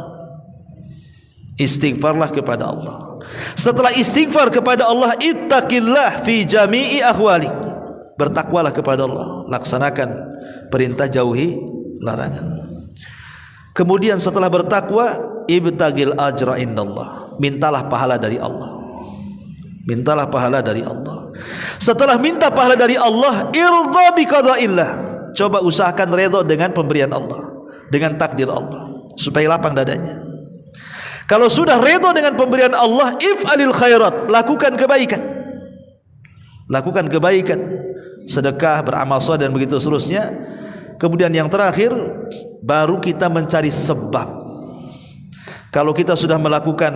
Istighfarlah kepada Allah. Setelah istighfar kepada Allah, ittaqillah fi jami'i ahwalik. Bertakwalah kepada Allah, laksanakan perintah, jauhi larangan. Kemudian setelah bertakwa, ibtagil ajra indallah, mintalah pahala dari Allah. Mintalah pahala dari Allah. Setelah minta pahala dari Allah, irda bi qada'illah, coba usahakan redha dengan pemberian Allah, dengan takdir Allah, supaya lapang dadanya. Kalau sudah redha dengan pemberian Allah, if'alil khairat, lakukan kebaikan. Lakukan kebaikan, sedekah, beramal saleh dan begitu seterusnya. Kemudian yang terakhir, baru kita mencari sebab. Kalau kita sudah melakukan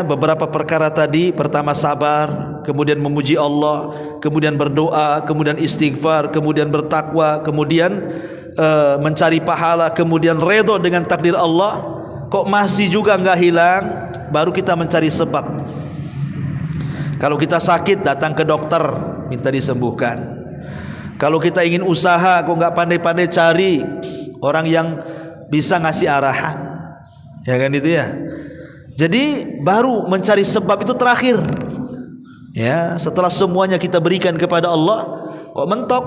beberapa perkara tadi, pertama sabar, kemudian memuji Allah, kemudian berdoa, kemudian istighfar, kemudian bertakwa, kemudian mencari pahala, kemudian redha dengan takdir Allah, kok masih juga enggak hilang, baru kita mencari sebab. Kalau kita sakit, datang ke dokter, minta disembuhkan. Kalau kita ingin usaha, kok enggak pandai-pandai, cari orang yang bisa ngasih arahan, ya kan itu ya. Jadi baru mencari sebab itu terakhir, ya. Setelah semuanya kita berikan kepada Allah, kok mentok,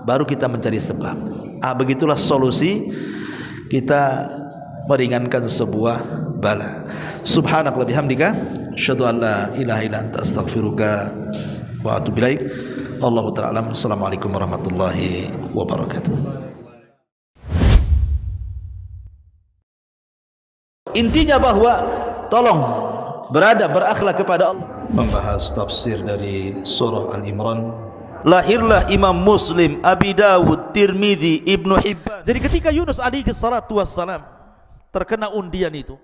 baru kita mencari sebab. Begitulah solusi kita meringankan sebuah bala. Subhanallah bihamdika, asyhadu an la ilaha illa anta, astaghfiruka wa atubu ilaik. Allahu ta'ala alam. Assalamualaikum warahmatullahi wabarakatuh. Intinya bahwa tolong berakhlak kepada Allah. Membahas tafsir dari surah Al-Imran. Lahirlah Imam Muslim, Abi Dawud, Tirmidzi, Ibnu Hibban. Jadi ketika Yunus alaihi salatu wassalam terkena undian itu,